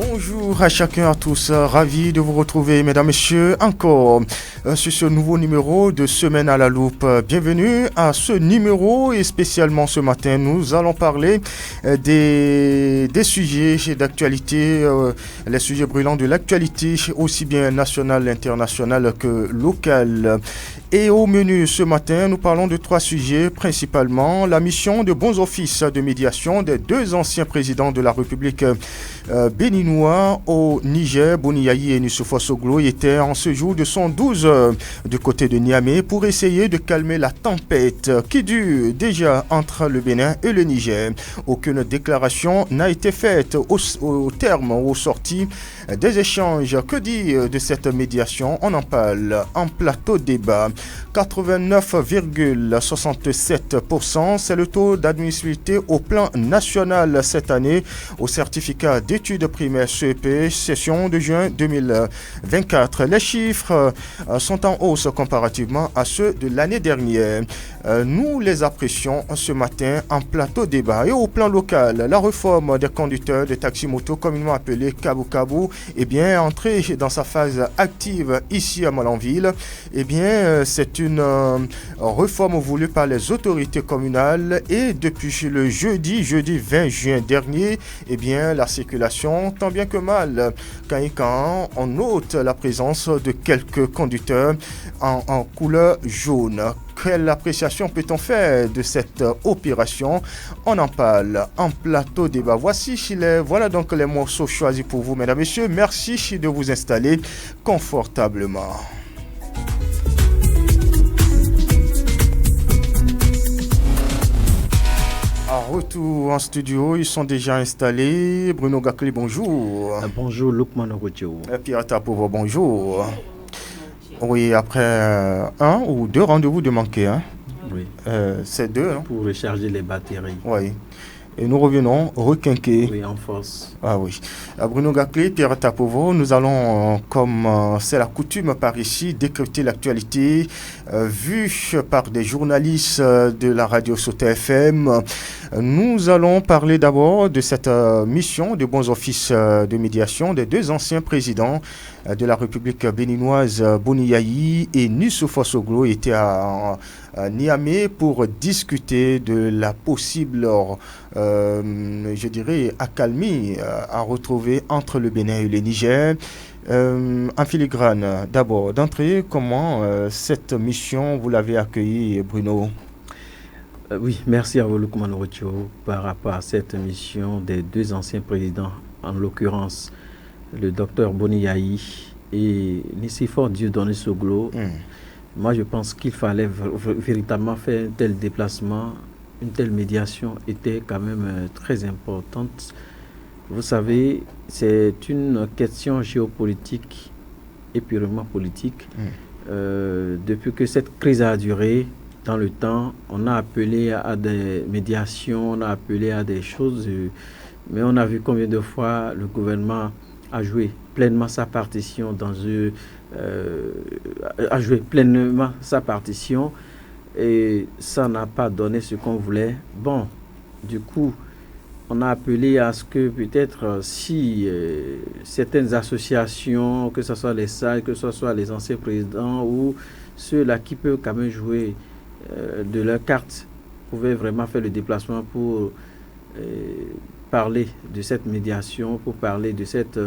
Bonjour à chacun, à tous, ravi de vous retrouver mesdames, messieurs, encore sur ce nouveau numéro de Semaine à la Loupe. Bienvenue à ce numéro et spécialement ce matin, nous allons parler des sujets d'actualité, les sujets brûlants de l'actualité, aussi bien nationale, internationale que locale. Et au menu ce matin, nous parlons de 3 sujets, principalement la mission de bons offices de médiation des 2 anciens présidents de la République béninois au Niger, Boniayi et Nussoufo Soglo, étaient en ce jour de 112 du côté de Niamey pour essayer de calmer la tempête qui dure déjà entre le Bénin et le Niger. Aucune déclaration n'a été faite au terme ou au sorti des échanges. Que dire de cette médiation? On en parle en plateau débat. 89,67%, c'est le taux d'admissibilité au plan national cette année au certificat d'études primaires CEP, session de juin 2024. Les chiffres sont en hausse comparativement à ceux de l'année dernière. Nous les apprécions ce matin en plateau débat. Et au plan local, la réforme des conducteurs de taxi-moto, communément appelée Kabou Kabou, est bien entrée dans sa phase active ici à Malanville. Eh bien, c'est une réforme voulue par les autorités communales et depuis le jeudi 20 juin dernier, eh bien, la circulation, tant bien que mal, quand on note la présence de quelques conducteurs en couleur jaune. Quelle appréciation peut-on faire de cette opération? On en parle en plateau débat. Voilà donc les morceaux choisis pour vous, mesdames et messieurs. Merci de vous installer confortablement. En retour en studio, ils sont déjà installés. Bruno Gakli, bonjour. Bonjour, Lukman Ogodio. Pierre Tapovo, bonjour. Oui, après 1 ou 2 rendez-vous de manquer. Hein? Oui. C'est 2. Hein? Pour recharger les batteries. Oui. Et nous revenons requinquer. Oui, en force. Ah oui. Bruno Gakli, Pierre Tapovo, nous allons, comme c'est la coutume par ici, décrypter l'actualité vue par des journalistes de la radio Sauté FM. Nous allons parler d'abord de cette mission de bons offices de médiation des 2 anciens présidents de la République béninoise, Boniayi et Nussoufo Soglo, étaient à Niamey pour discuter de la possible, je dirais, accalmie à retrouver entre le Bénin et le Niger. En filigrane, d'abord, d'entrée, comment cette mission, vous l'avez accueillie, Bruno? Oui, merci à vous, Lukman Ogodio, par rapport à cette mission des 2 anciens présidents, en l'occurrence le docteur Boniayi et Nussoufo Dieudonné Soglo. Moi, je pense qu'il fallait véritablement faire un tel déplacement, une telle médiation était quand même très importante. Vous savez, c'est une question géopolitique et purement politique. Depuis que cette crise a duré dans le temps, on a appelé à des médiations, on a appelé à des choses, mais on a vu combien de fois le gouvernement a joué pleinement sa partition et ça n'a pas donné ce qu'on voulait. Bon, du coup, on a appelé à ce que peut-être si certaines associations, que ce soit les SAG, que ce soit les anciens présidents ou ceux-là qui peuvent quand même jouer de leur carte, pouvaient vraiment faire le déplacement pour parler de cette médiation, pour parler de cette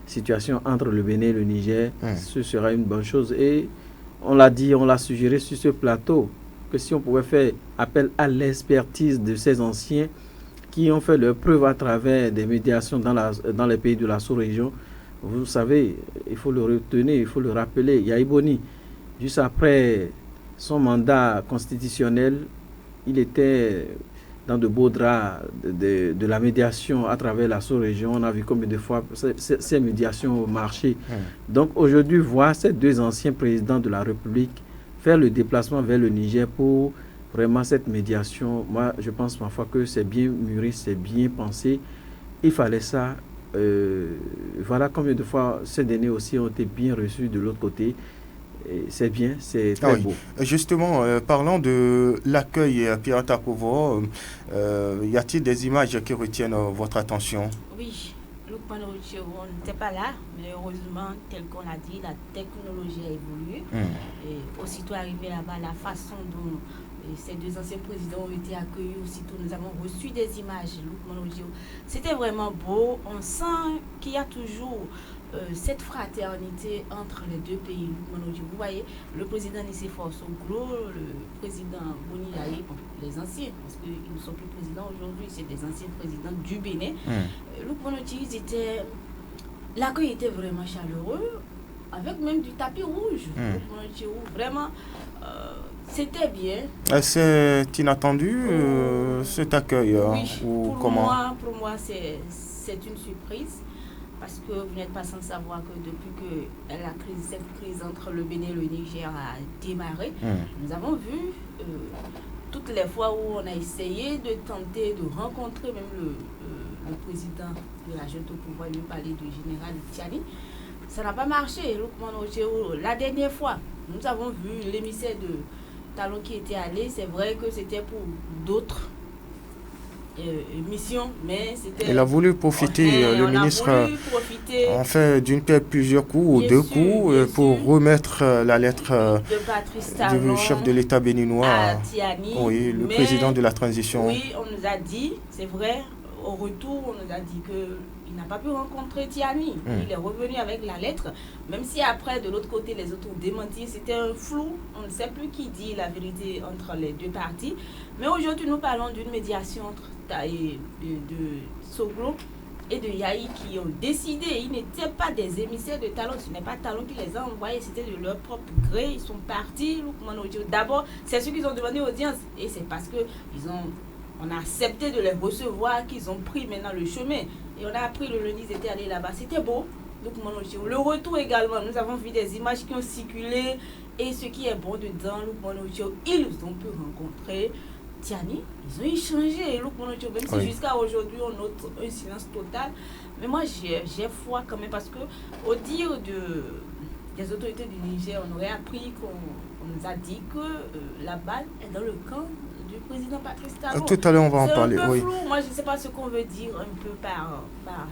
situation entre le Bénin et le Niger. Ce sera une bonne chose. Et on l'a dit, on l'a suggéré sur ce plateau, que si on pouvait faire appel à l'expertise de ces anciens qui ont fait leur preuve à travers des médiations dans les pays de la sous-région, vous savez, il faut le retenir, il faut le rappeler. Yayi Boni, juste après son mandat constitutionnel, il était dans de beaux draps de la médiation à travers la sous-région. On a vu combien de fois ces médiations ont marché. Donc aujourd'hui, voir ces 2 anciens présidents de la République faire le déplacement vers le Niger pour vraiment cette médiation, moi je pense parfois que c'est bien mûri, c'est bien pensé. Il fallait ça. Voilà combien de fois ces derniers aussi ont été bien reçus de l'autre côté. C'est bien, c'est très beau. Justement, parlant de l'accueil à Pierre Tapovo, y a-t-il des images qui retiennent votre attention? Oui, Lukman Ocheron n'était pas là, mais heureusement, tel qu'on l'a dit, la technologie a évolué. Et aussitôt arrivé là-bas, la façon dont ces deux anciens présidents ont été accueillis, aussitôt nous avons reçu des images. Lukman Ocheron, c'était vraiment beau. On sent qu'il y a toujours cette fraternité entre les deux pays. Vous voyez, le président Nicéphore Soglo, le président Boni Yaye, bon, les anciens, parce qu'ils ne sont plus présidents aujourd'hui, c'est des anciens présidents du Bénin. L'accueil était vraiment chaleureux, avec même du tapis rouge. Vraiment, c'était bien. C'est inattendu cet accueil oui, ou comment? Pour moi, c'est une surprise. Parce que vous n'êtes pas sans savoir que depuis que cette crise entre le Bénin et le Niger a démarré, nous avons vu toutes les fois où on a essayé de tenter de rencontrer même le président de la junte au pouvoir, lui parler du général Tiani, ça n'a pas marché. La dernière fois, nous avons vu l'émissaire de Talon qui était allé, c'est vrai que c'était pour d'autres mission, mais c'était... Il a voulu profiter, le ministre, en fait, d'une pierre plusieurs coups ou deux coups pour remettre la lettre du chef de l'État béninois à Tiani, oui, le président de la transition. Oui, on nous a dit, c'est vrai, au retour, on nous a dit qu'il n'a pas pu rencontrer Tiani. Il est revenu avec la lettre, même si après, de l'autre côté, les autres ont démenti. C'était un flou. On ne sait plus qui dit la vérité entre les deux parties. Mais aujourd'hui, nous parlons d'une médiation entre de Soglo et de Yaye qui ont décidé. Ils n'étaient pas des émissaires de Talon. Ce n'est pas Talon qui les a envoyés. C'était de leur propre gré. Ils sont partis. D'abord, c'est ceux qui ont demandé audience. Et c'est parce que on a accepté de les recevoir qu'ils ont pris maintenant le chemin. Et on a appris le lundi, ils étaient allés là-bas. C'était beau. Donc, le retour également, nous avons vu des images qui ont circulé. Et ce qui est bon dedans, ils ont pu rencontrer Tiani. Ils ont échangé. Même si jusqu'à aujourd'hui, on note un silence total. Mais moi, j'ai foi quand même parce que, au dire des autorités du Niger, on aurait appris qu'on nous a dit que la balle est dans le camp du président Patrice Talon. Tout à l'heure, on va en parler. C'est un peu oui. flou. Moi, je ne sais pas ce qu'on veut dire un peu par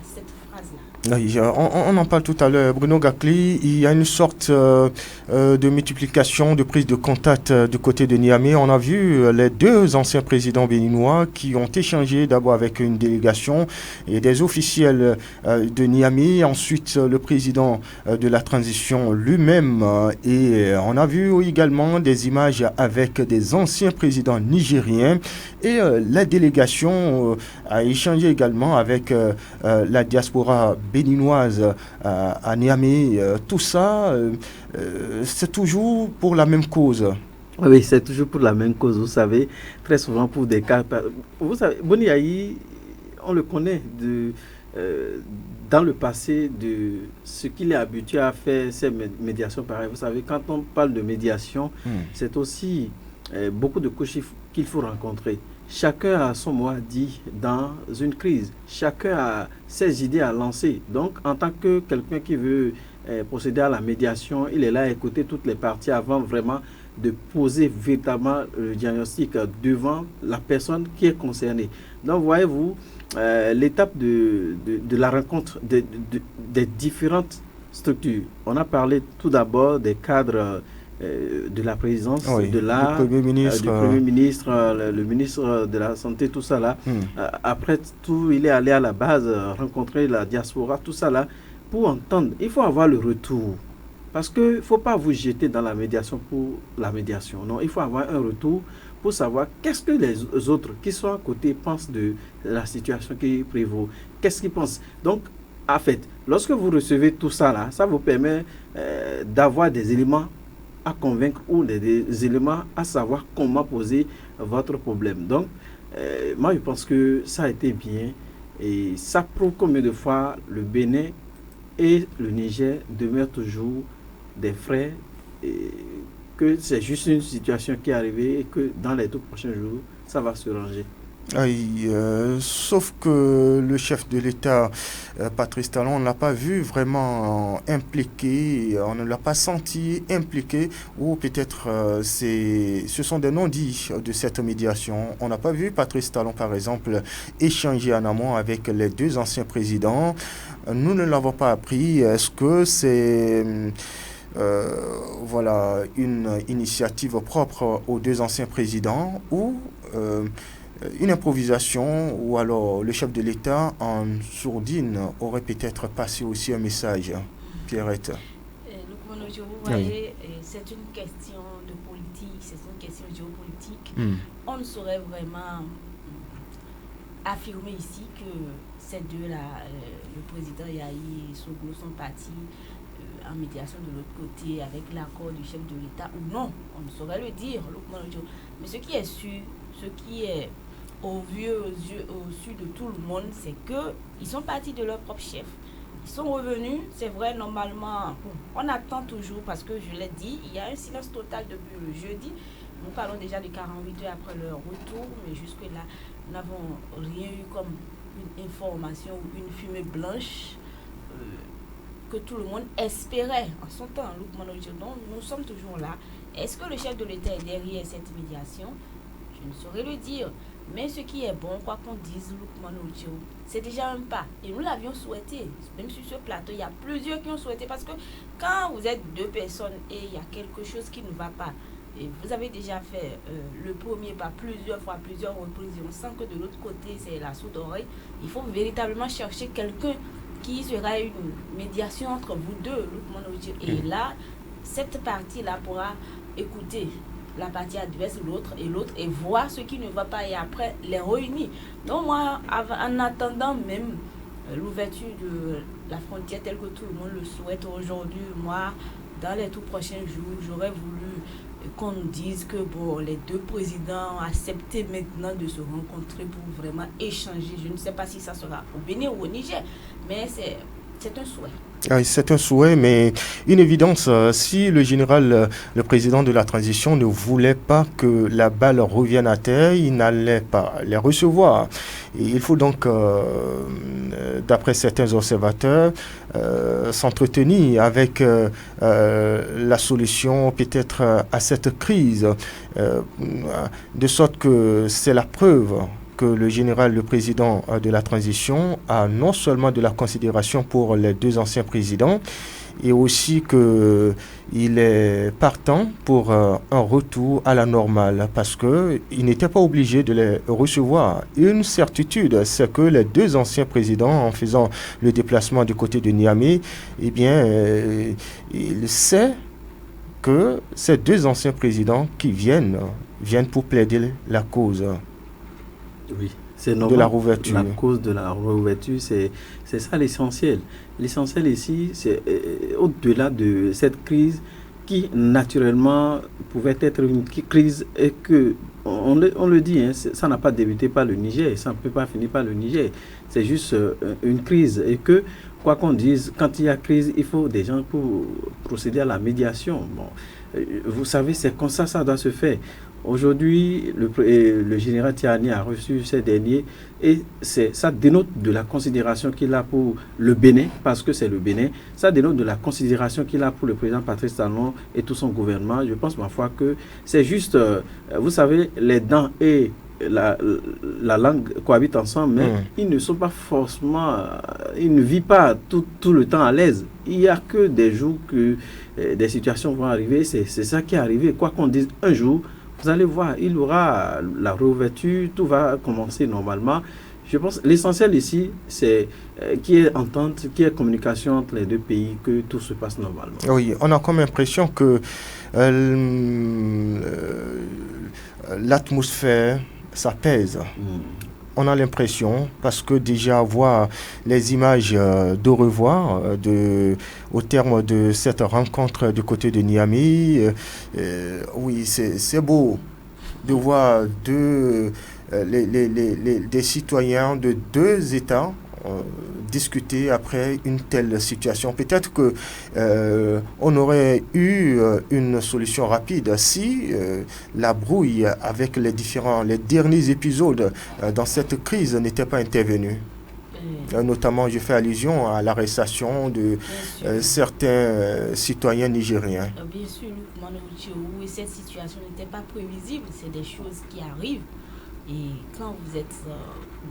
cette phrase-là. Oui, on en parle tout à l'heure. Bruno Gakli, il y a une sorte de multiplication, de prise de contact du côté de Niamey. On a vu les deux anciens présidents béninois qui ont échangé d'abord avec une délégation et des officiels de Niamey, ensuite le président de la transition lui-même. Et on a vu également des images avec des anciens présidents nigériens. Et la délégation a échangé également avec la diaspora béninoise à Niamey. Tout ça, c'est toujours pour la même cause. Oui, c'est toujours pour la même cause, vous savez, très souvent pour des cas... Vous savez, Boni Yaye, on le connaît dans le passé de ce qu'il est habitué à faire, ces médiations pareilles. Vous savez, quand on parle de médiation, c'est aussi beaucoup de couches qu'il faut rencontrer. Chacun a son mot à dire dans une crise. Chacun a ses idées à lancer. Donc, en tant que quelqu'un qui veut procéder à la médiation, il est là à écouter toutes les parties avant vraiment de poser véritablement le diagnostic devant la personne qui est concernée. Donc, voyez-vous, l'étape de la rencontre des différentes structures. On a parlé tout d'abord des cadres de la présidence, de l'art, du Premier ministre, le ministre de la Santé, tout ça là. Après tout, il est allé à la base rencontrer la diaspora, tout ça là, pour entendre. Il faut avoir le retour. Parce qu'il ne faut pas vous jeter dans la médiation pour la médiation. Non, il faut avoir un retour pour savoir qu'est-ce que les autres qui sont à côté pensent de la situation qui prévaut. Qu'est-ce qu'ils pensent. Donc, en fait, lorsque vous recevez tout ça là, ça vous permet d'avoir des éléments à convaincre ou des éléments à savoir comment poser votre problème. Donc, moi, je pense que ça a été bien et ça prouve combien de fois le Bénin et le Niger demeurent toujours des frères et que c'est juste une situation qui est arrivée et que dans les tout prochains jours, ça va se ranger. Sauf que le chef de l'État, Patrice Talon, on ne l'a pas vu vraiment impliqué, on ne l'a pas senti impliqué, ou peut-être ce sont des non-dits de cette médiation. On n'a pas vu Patrice Talon, par exemple, échanger en amont avec les deux anciens présidents. nous ne l'avons pas appris. Est-ce que c'est une initiative propre aux deux anciens présidents ou une improvisation, ou alors le chef de l'État en sourdine aurait peut-être passé aussi un message? Pierrette. Vous voyez, c'est une question de politique, c'est une question géopolitique. On ne saurait vraiment affirmer ici que ces deux-là, le président Yahi et Soglo, sont partis en médiation de l'autre côté avec l'accord du chef de l'État ou non. On ne saurait le dire. Mais ce qui est sûr, ce qui est au su de tout le monde, c'est qu'ils sont partis de leur propre chef. Ils sont revenus, c'est vrai, normalement, on attend toujours, parce que je l'ai dit, il y a un silence total depuis le jeudi. Nous parlons déjà de 48 heures après leur retour, mais jusque-là, nous n'avons rien eu comme une information ou une fumée blanche que tout le monde espérait en son temps. Donc, nous sommes toujours là. Est-ce que le chef de l'État est derrière cette médiation? Je ne saurais le dire. Mais ce qui est bon, quoi qu'on dise, c'est déjà un pas. Et nous l'avions souhaité. Même sur ce plateau, il y a plusieurs qui ont souhaité. Parce que quand vous êtes deux personnes et il y a quelque chose qui ne va pas, et vous avez déjà fait le premier pas plusieurs fois, plusieurs reprises, on sent que de l'autre côté, c'est la sourde oreille. Il faut véritablement chercher quelqu'un qui sera une médiation entre vous deux. Et là, cette partie-là pourra écouter la partie adverse, l'autre, et voir ce qui ne va pas, et après les réunir. Donc moi, en attendant même l'ouverture de la frontière telle que tout le monde le souhaite aujourd'hui, moi, dans les tout prochains jours, j'aurais voulu qu'on nous dise que les deux présidents ont accepté maintenant de se rencontrer pour vraiment échanger. Je ne sais pas si ça sera au Bénin ou au Niger, mais c'est un souhait. C'est un souhait, mais une évidence, si le général, le président de la transition ne voulait pas que la balle revienne à terre, il n'allait pas les recevoir. Et il faut donc, d'après certains observateurs, s'entretenir avec la solution peut-être à cette crise, de sorte que c'est la preuve que le général, le président de la transition, a non seulement de la considération pour les deux anciens présidents, et aussi qu'il est partant pour un retour à la normale, parce qu'il n'était pas obligé de les recevoir. Une certitude, c'est que les deux anciens présidents, en faisant le déplacement du côté de Niamey, eh bien, il sait que ces deux anciens présidents qui viennent pour plaider la cause. Oui, c'est normal. De la réouverture. La cause de la réouverture, c'est ça l'essentiel. L'essentiel ici, c'est au-delà de cette crise qui, naturellement, pouvait être une crise et que, on le dit, hein, ça n'a pas débuté par le Niger, ça ne peut pas finir par le Niger. C'est juste une crise et que, quoi qu'on dise, quand il y a crise, il faut des gens pour procéder à la médiation. Bon, vous savez, c'est comme ça doit se faire. Aujourd'hui, le général Tiani a reçu ces derniers et ça dénote de la considération qu'il a pour le Bénin, parce que c'est le Bénin. Ça dénote de la considération qu'il a pour le président Patrice Talon et tout son gouvernement. Je pense, ma foi, que c'est juste, vous savez, les dents et la langue cohabitent ensemble, mais ils ne sont pas forcément, ils ne vivent pas tout le temps à l'aise. Il n'y a que des jours que des situations vont arriver. C'est ça qui est arrivé. Quoi qu'on dise, un jour, vous allez voir, il y aura la réouverture, tout va commencer normalement. Je pense que l'essentiel ici, c'est qu'il y ait entente, qu'il y ait communication entre les deux pays, que tout se passe normalement. Oui, on a comme impression que l'atmosphère, ça pèse. On a l'impression, parce que déjà voir les images d'au revoir au terme de cette rencontre du côté de Niamey, oui, c'est beau de voir des citoyens de deux États discuter après une telle situation. Peut-être que on aurait eu une solution rapide si la brouille avec les derniers épisodes dans cette crise n'était pas intervenue. Notamment, je fais allusion à l'arrestation de certains citoyens nigériens. Bien sûr, cette situation n'était pas prévisible, c'est des choses qui arrivent. Et quand vous êtes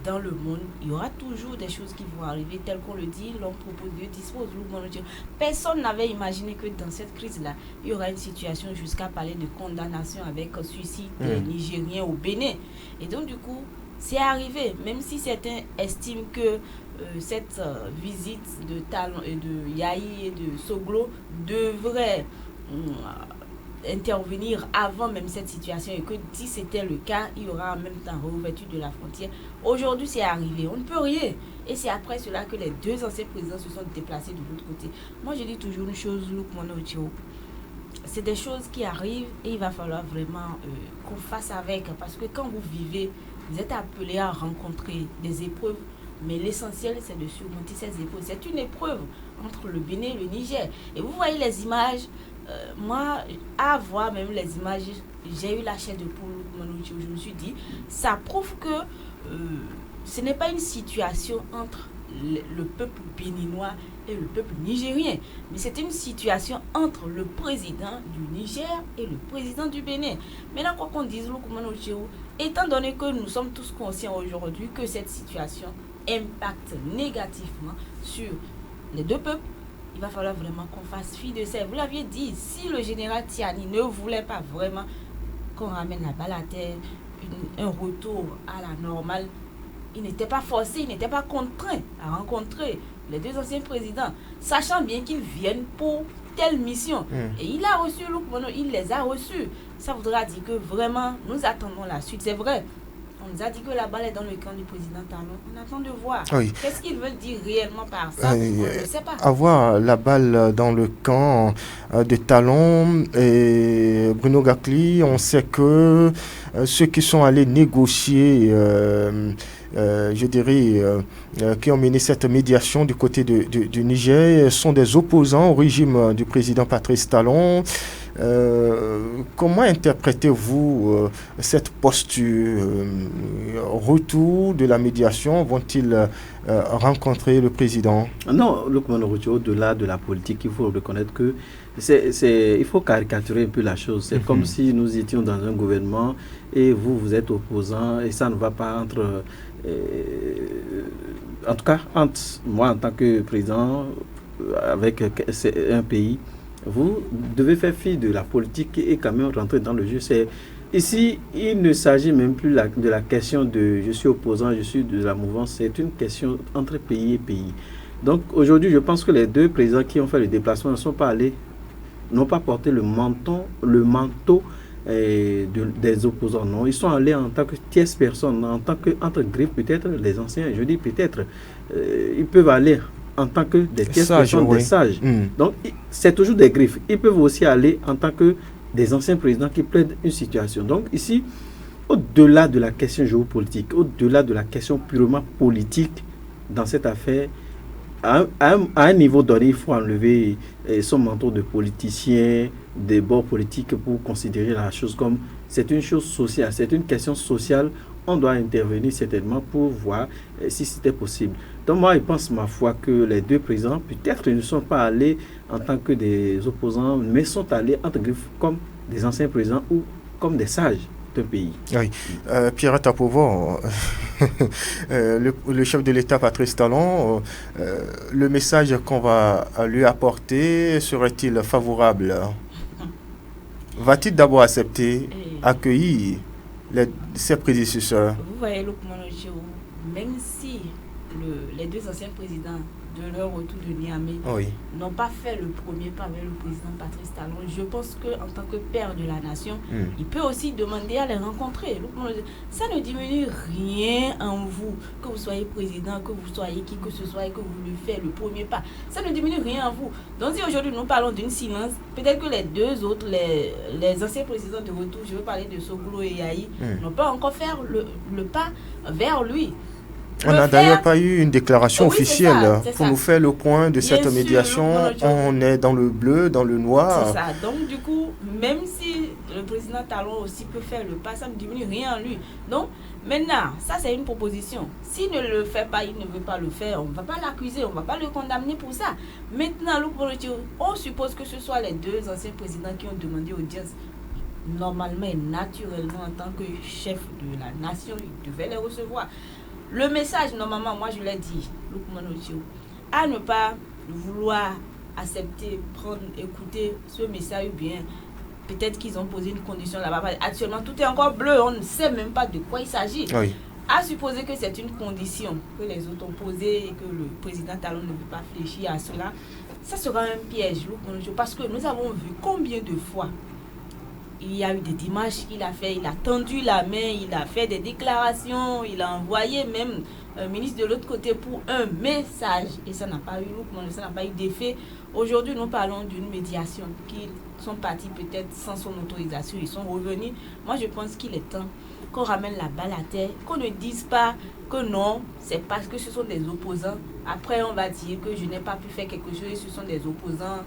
dans le monde, il y aura toujours des choses qui vont arriver, telles qu'on le dit, l'homme propose, Dieu dispose. Personne n'avait imaginé que dans cette crise-là, il y aura une situation jusqu'à parler de condamnation avec suicide des Nigériens au Bénin. Et donc, du coup, c'est arrivé, même si certains estiment que cette visite de Talon et de Yahi et de Soglo devrait intervenir avant même cette situation, et que si c'était le cas, il y aura en même temps réouverture de la frontière. Aujourd'hui, c'est arrivé, on ne peut rien. Et c'est après cela que les deux anciens présidents se sont déplacés de l'autre côté. Moi, je dis toujours une chose, Luc Monochio. C'est des choses qui arrivent et il va falloir vraiment qu'on fasse avec. Parce que quand vous vivez, vous êtes appelé à rencontrer des épreuves. Mais l'essentiel, c'est de surmonter ces épreuves. C'est une épreuve entre le Bénin et le Niger. Et vous voyez les images. Moi, à voir même les images, j'ai eu la chair de poule. Je me suis dit, ça prouve que ce n'est pas une situation entre le peuple béninois et le peuple nigérien, mais c'est une situation entre le président du Niger et le président du Bénin. Maintenant, quoi qu'on dise, étant donné que nous sommes tous conscients aujourd'hui que cette situation impacte négativement sur les deux peuples, il va falloir vraiment qu'on fasse fi de ça. Vous l'aviez dit, si le général Tiani ne voulait pas vraiment qu'on ramène la balle à terre, un retour à la normale, il n'était pas forcé, il n'était pas contraint à rencontrer les deux anciens présidents, sachant bien qu'ils viennent pour telle mission. Et il a reçu il les a reçus. Ça voudra dire que vraiment, nous attendons la suite. C'est vrai, on nous a dit que la balle est dans le camp du président Talon. On attend de voir. Oui. Qu'est-ce qu'ils veulent dire réellement par ça? On ne sait pas. Avoir la balle dans le camp de Talon et Bruno Gakli, on sait que ceux qui sont allés négocier, je dirais, qui ont mené cette médiation du côté du Niger sont des opposants au régime du président Patrice Talon. Comment interprétez-vous cette posture? Retour de la médiation, vont-ils rencontrer le président? Non, au-delà de la politique, il faut reconnaître que il faut caricaturer un peu la chose. C'est comme si nous étions dans un gouvernement et vous êtes opposant et ça ne va pas entre... en tout cas, entre moi en tant que président avec un pays, vous devez faire fi de la politique et quand même rentrer dans le jeu. Ici, il ne s'agit même plus de la question de je suis opposant, je suis de la mouvance. C'est une question entre pays et pays. Donc aujourd'hui, je pense que les deux présidents qui ont fait le déplacement n'ont pas porté le manteau des opposants. Non, ils sont allés en tant que tierce personne, en tant que entre griffes peut-être les anciens. Je dis peut-être, ils peuvent aller en tant que des tierces personnes, des sages. Donc, c'est toujours des griffes. Ils peuvent aussi aller en tant que des anciens présidents qui plaident une situation. Donc, ici, au-delà de la question géopolitique, au-delà de la question purement politique dans cette affaire, à un niveau donné, il faut enlever son manteau de politicien, des bords politiques pour considérer la chose comme c'est une chose sociale, c'est une question sociale. On doit intervenir certainement pour voir si c'était possible. Donc moi, je pense, ma foi, que les deux présidents, peut-être, ne sont pas allés en tant que des opposants, mais sont allés, entre griffes, comme des anciens présidents ou comme des sages d'un pays. Oui. Pierre Tapovo, le chef de l'État, Patrice Talon, le message qu'on va lui apporter serait-il favorable? Va-t-il d'abord accepter, accueillir ses prédécesseurs? Vous voyez, même si les deux anciens présidents de leur retour de Niamey n'ont pas fait le premier pas vers le président Patrice Talon, je pense qu'en tant que père de la nation, il peut aussi demander à les rencontrer. Ça ne diminue rien en vous, que vous soyez président, que vous soyez qui que ce soit et que vous lui faites le premier pas. Ça ne diminue rien en vous. Donc si aujourd'hui nous parlons d'une silence, peut-être que les deux autres, les anciens présidents de retour, je veux parler de Soglo et Yahi, n'ont pas encore fait le pas vers lui. On n'a d'ailleurs pas eu une déclaration officielle pour nous faire le point de cette médiation. On est dans le bleu, dans le noir. C'est ça. Donc, du coup, même si le président Talon aussi peut faire le pas, ça ne diminue rien en lui. Donc, maintenant, ça, c'est une proposition. S'il ne le fait pas, il ne veut pas le faire, on ne va pas l'accuser, on ne va pas le condamner pour ça. Maintenant, on suppose que ce soit les deux anciens présidents qui ont demandé audience. normalement et naturellement en tant que chef de la nation, il devait les recevoir. Le message, normalement, moi je l'ai dit, Lukman Ojo, à ne pas vouloir accepter, prendre, écouter ce message, ou bien peut-être qu'ils ont posé une condition là-bas. Actuellement, tout est encore bleu, on ne sait même pas de quoi il s'agit. Oui. À supposer que c'est une condition que les autres ont posée et que le président Talon ne veut pas fléchir à cela, ça sera un piège, parce que nous avons vu combien de fois il y a eu des démarches qu'il a fait, il a tendu la main, il a fait des déclarations, il a envoyé même un ministre de l'autre côté pour un message et ça n'a pas eu d'effet. Aujourd'hui, nous parlons d'une médiation qui sont partis peut-être sans son autorisation, ils sont revenus. Moi, je pense qu'il est temps qu'on ramène la balle à terre, qu'on ne dise pas que non, c'est parce que ce sont des opposants. Après, on va dire que je n'ai pas pu faire quelque chose, ce sont des opposants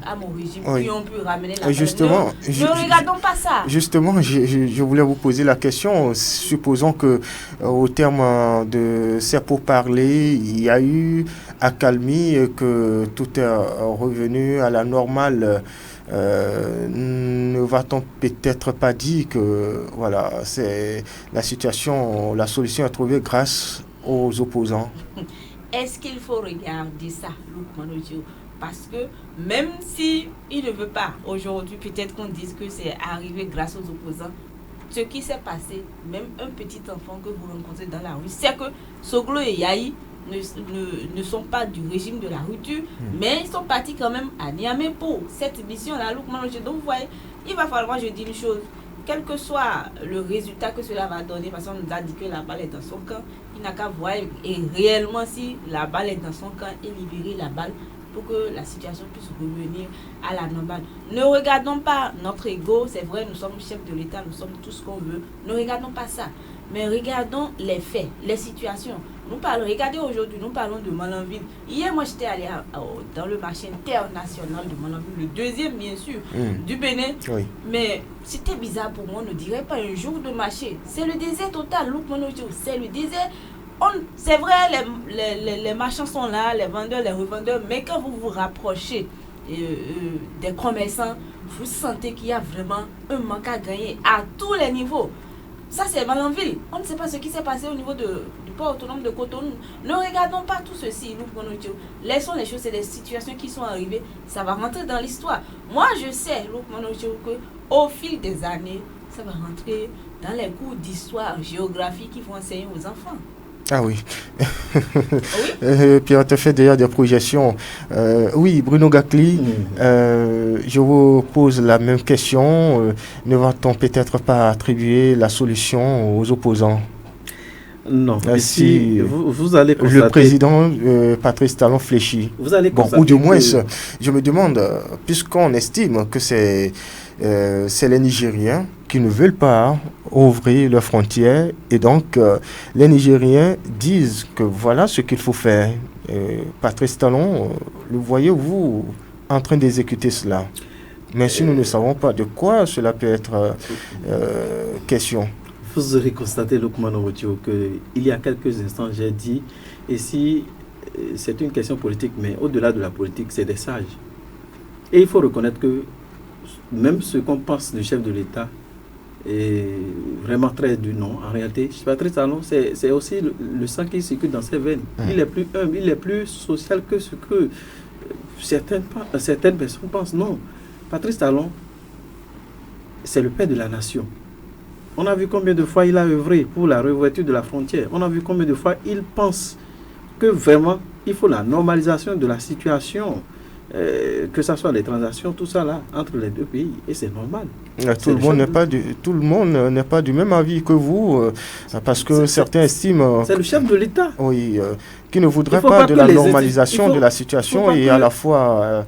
à mon régime qui ont pu ramener la balle. Justement, ne regardons pas ça. Justement, je voulais vous poser la question. Supposons que au terme de ces pourparlers, il y a eu accalmie et que tout est revenu à la normale. Ne va-t-on peut-être pas dire que voilà, c'est la situation, la solution est trouvée grâce aux opposants? Est-ce qu'il faut regarder ça, Lukman Ojo? Parce que même si il ne veut pas aujourd'hui, peut-être qu'on dise que c'est arrivé grâce aux opposants. Ce qui s'est passé, même un petit enfant que vous rencontrez dans la rue, c'est que Soglo et Yahi ne sont pas du régime de la rupture, mais ils sont partis quand même à Niamey pour cette mission-là. Donc, vous voyez, il va falloir, je dis une chose, quel que soit le résultat que cela va donner, parce qu'on nous a dit que la balle est dans son camp, il n'a qu'à voir et réellement si la balle est dans son camp et libérer la balle pour que la situation puisse revenir à la normale. Ne regardons pas notre ego, c'est vrai, nous sommes chefs de l'État, nous sommes tout ce qu'on veut, ne regardons pas ça, mais regardons les faits, les situations. Regardez aujourd'hui, nous parlons de Malanville. Hier, moi, j'étais allé dans le marché international de Malanville, le deuxième, bien sûr, du Bénin. Oui. Mais c'était bizarre pour moi, on ne dirait pas un jour de marché. C'est le désert total, c'est le désert. C'est vrai, les marchands sont là, les vendeurs, les revendeurs, mais quand vous vous rapprochez des commerçants, vous sentez qu'il y a vraiment un manque à gagner à tous les niveaux. Ça, c'est Malanville. On ne sait pas ce qui s'est passé au niveau du port autonome de Cotonou. Ne regardons pas tout ceci. Laissons les choses, c'est des situations qui sont arrivées. Ça va rentrer dans l'histoire. Moi, je sais, qu'au fil des années, ça va rentrer dans les cours d'histoire, géographie qui vont enseigner aux enfants. Ah oui. Puis on te fait d'ailleurs des projections. Oui, Bruno Gakli, je vous pose la même question. Ne va-t-on peut-être pas attribuer la solution aux opposants? Non. Si vous allez constater... Le président Patrice Talon fléchit. Vous allez constater ou du moins, je me demande, puisqu'on estime que c'est les Nigériens qui ne veulent pas ouvrir leurs frontières et donc les Nigériens disent que voilà ce qu'il faut faire. Patrice Talon, le voyez-vous en train d'exécuter cela? Mais si nous ne savons pas de quoi cela peut être question. Vous aurez constaté, Lukman Ojo, qu'il y a quelques instants, j'ai dit, et si c'est une question politique, mais au-delà de la politique, c'est des sages. Et il faut reconnaître que même ce qu'on pense du chef de l'État est vraiment très du nom. En réalité, Patrice Talon, c'est aussi le sang qui circule dans ses veines. Il est plus humble, il est plus social que ce que certaines personnes pensent. Non, Patrice Talon, c'est le père de la nation. On a vu combien de fois il a œuvré pour la réouverture de la frontière. On a vu combien de fois il pense que vraiment, il faut la normalisation de la situation, que ce soit les transactions, tout ça là, entre les deux pays. Et c'est normal. Tout le monde n'est pas du même avis que vous, parce que certains estiment... C'est le chef de l'État. Oui, qui ne voudrait pas de la normalisation de la situation et à la fois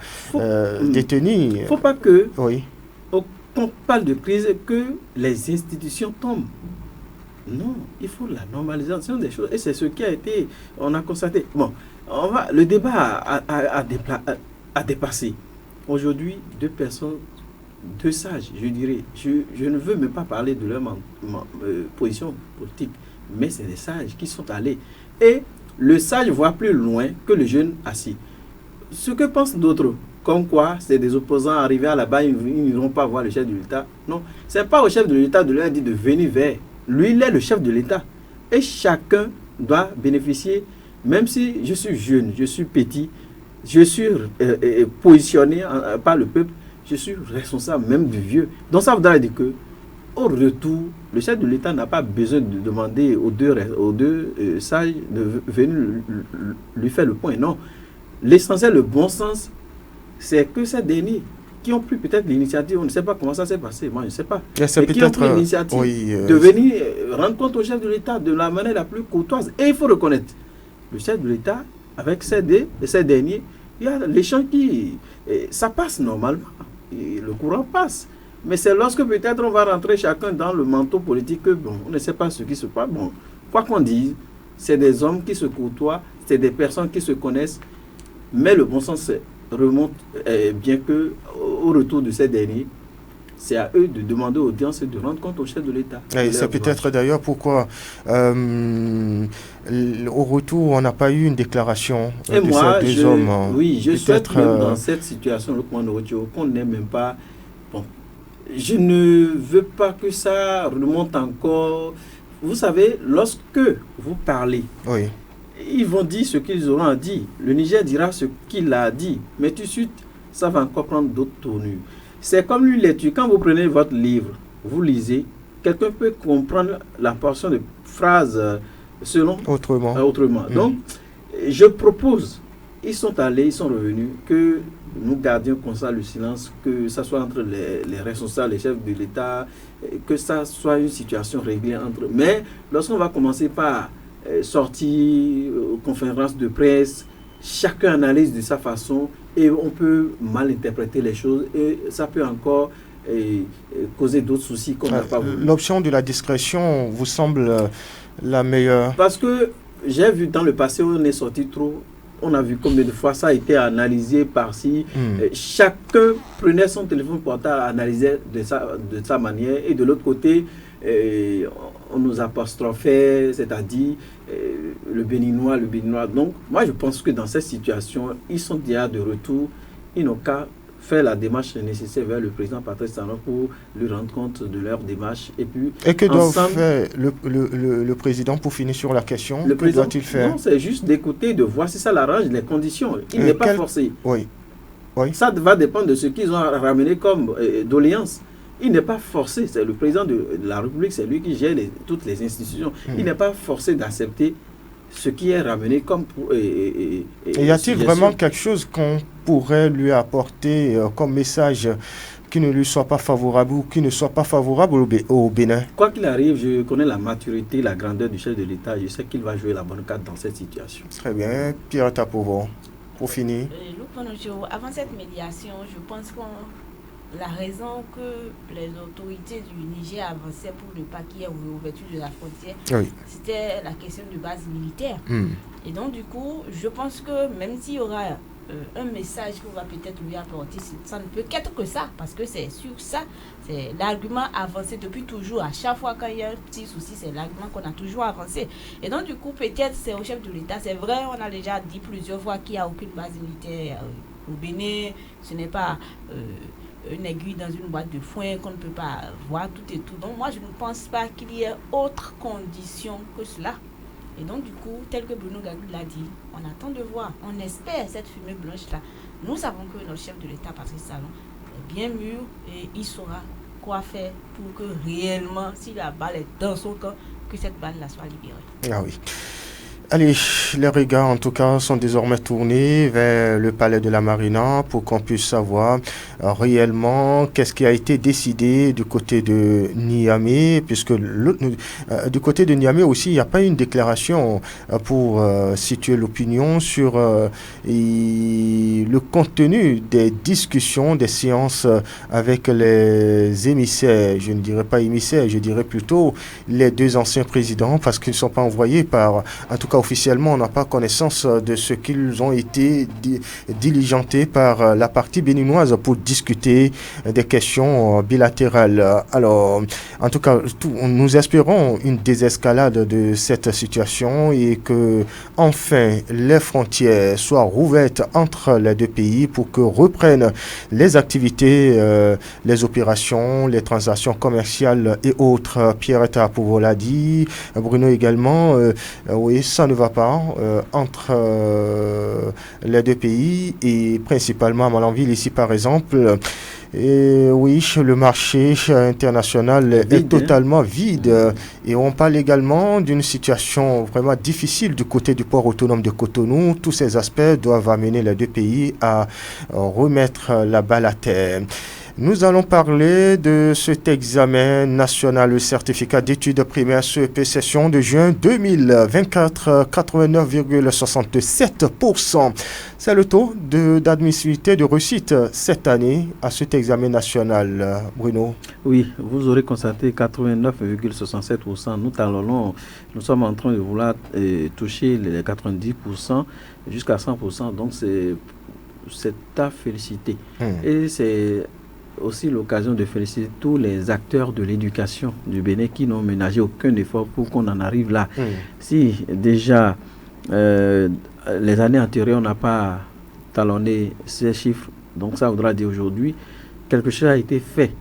détenir... Il ne faut pas que... Oui. On parle de crise que les institutions tombent. Non, il faut la normalisation des choses. Et c'est ce qui a été, on a constaté. Bon, le débat a dépassé. Aujourd'hui, deux sages, je dirais. Je ne veux même pas parler de leur position politique, mais c'est des sages qui sont allés. Et le sage voit plus loin que le jeune assis. Ce que pensent d'autres, comme quoi c'est des opposants arrivés à là-bas, ils n'iront pas voir le chef de l'État. Non, c'est pas au chef de l'État de leur dire de venir vers. Lui, il est le chef de l'État. Et chacun doit bénéficier, même si je suis jeune, je suis petit, je suis positionné par le peuple, je suis responsable même du vieux. Donc ça voudrait dire que, au retour, le chef de l'État n'a pas besoin de demander aux deux sages de venir lui faire le point. Non. L'essentiel, le bon sens, c'est que ces derniers qui ont pris peut-être l'initiative, on ne sait pas comment ça s'est passé, moi je ne sais pas, mais qui ont pris l'initiative de venir rendre compte au chef de l'État de la manière la plus courtoise. Et il faut reconnaître, le chef de l'État, avec ces derniers, il y a les gens qui... ça passe normalement, et le courant passe. Mais c'est lorsque peut-être on va rentrer chacun dans le manteau politique que, bon, on ne sait pas ce qui se passe. Bon, quoi qu'on dise, c'est des hommes qui se côtoient, c'est des personnes qui se connaissent, mais le bon sens remonte, bien que au retour de ces derniers, c'est à eux de demander audience et de rendre compte au chef de l'État. Et c'est peut-être d'ailleurs pourquoi au retour, on n'a pas eu une déclaration de ces deux hommes. Oui, je souhaite même dans cette situation qu'on n'ait même pas... Bon, je ne veux pas que ça remonte encore. Vous savez, lorsque vous parlez, oui, ils vont dire ce qu'ils auront à dire. Le Niger dira ce qu'il a dit. Mais tout de suite, ça va encore prendre d'autres tournures. C'est comme une lecture. Quand vous prenez votre livre, vous lisez, quelqu'un peut comprendre la portion de phrases selon autrement. Donc, je propose, ils sont allés, ils sont revenus, que nous gardions comme ça le silence, que ça soit entre les responsables, les chefs de l'État, que ça soit une situation réglée entre eux. Mais lorsqu'on va commencer par sortir aux conférences de presse, chacun analyse de sa façon et on peut mal interpréter les choses et ça peut encore causer d'autres soucis qu'on n'a pas voulu. L'option de la discrétion vous semble la meilleure? Parce que j'ai vu dans le passé, on est sorti trop. On a vu combien de fois ça a été analysé par-ci. Chacun prenait son téléphone portable, analysait de sa manière. Et de l'autre côté, on nous apostrophait, c'est-à-dire le Béninois. Donc, moi, je pense que dans cette situation, ils sont déjà de retour. Ils n'ont qu'à faire la démarche nécessaire vers le président Patrice Talon pour lui rendre compte de leur démarche. Et que doit faire le président pour finir sur la question? Le président, doit-il faire? Non, c'est juste d'écouter, de voir si ça l'arrange, les conditions. Il n'est pas forcé. Oui. Ça va dépendre de ce qu'ils ont ramené comme doléance. Il n'est pas forcé. C'est le président de la République, c'est lui qui gère toutes les institutions. Il n'est pas forcé d'accepter ce qui est ramené comme... y a-t-il vraiment quelque chose qu'on pourrait lui apporter comme message qui ne lui soit pas favorable ou qui ne soit pas favorable au Bénin? Quoi qu'il arrive, je connais la maturité, la grandeur du chef de l'État. Je sais qu'il va jouer la bonne carte dans cette situation. Très bien. Pierre Tapovo, pour finir. Avant cette médiation, je pense que la raison que les autorités du Niger avançaient pour ne pas qu'il y ait une ouverture de la frontière, c'était la question de base militaire. Et donc, du coup, je pense que même s'il y aura un message qu'on va peut-être lui apporter, ça ne peut qu'être que ça, parce que c'est sûr que ça, c'est l'argument avancé depuis toujours. À chaque fois qu'il y a un petit souci, c'est l'argument qu'on a toujours avancé. Et donc, du coup, peut-être c'est au chef de l'État. C'est vrai, on a déjà dit plusieurs fois qu'il n'y a aucune base militaire au Bénin. Ce n'est pas... une aiguille dans une boîte de foin qu'on ne peut pas voir tout et tout. Donc moi je ne pense pas qu'il y ait autre condition que cela. Et donc du coup, tel que Bruno Gagou l'a dit, on attend de voir, on espère cette fumée blanche là. Nous savons que notre chef de l'État, Patrice Talon, est bien mûr et il saura quoi faire pour que réellement, si la balle est dans son camp, que cette balle là soit libérée. Ah oui. Allez, les regards en tout cas sont désormais tournés vers le palais de la Marina pour qu'on puisse savoir réellement qu'est-ce qui a été décidé du côté de Niamey, puisque du côté de Niamey aussi, il n'y a pas eu une déclaration pour situer l'opinion sur le contenu des discussions, des séances avec les émissaires, je ne dirais pas émissaires, je dirais plutôt les deux anciens présidents, parce qu'ils ne sont pas envoyés par, en tout cas officiellement, on n'a pas connaissance de ce qu'ils ont été diligentés par la partie béninoise pour discuter des questions bilatérales. Alors, en tout cas, nous espérons une désescalade de cette situation et que, enfin, les frontières soient rouvertes entre les deux pays pour que reprennent les activités, les opérations, les transactions commerciales et autres. Pierre Tapovo l'a dit, Bruno également, oui, ça ne va pas entre les deux pays et principalement à Malanville ici par exemple. Et oui, le marché international est totalement vide et on parle également d'une situation vraiment difficile du côté du port autonome de Cotonou. Tous ces aspects doivent amener les deux pays à remettre la balle à terre. Nous allons parler de cet examen national, le certificat d'études primaires CEP session de juin 2024, 89,67%. C'est le taux d'admissibilité de réussite cette année à cet examen national, Bruno. Oui, vous aurez constaté 89,67%. Nous sommes en train de vouloir toucher les 90% jusqu'à 100%. Donc c'est à féliciter. Et c'est aussi l'occasion de féliciter tous les acteurs de l'éducation du Bénin qui n'ont ménagé aucun effort pour qu'on en arrive là. Si déjà les années antérieures on n'a pas talonné ces chiffres, donc ça voudra dire aujourd'hui quelque chose a été fait.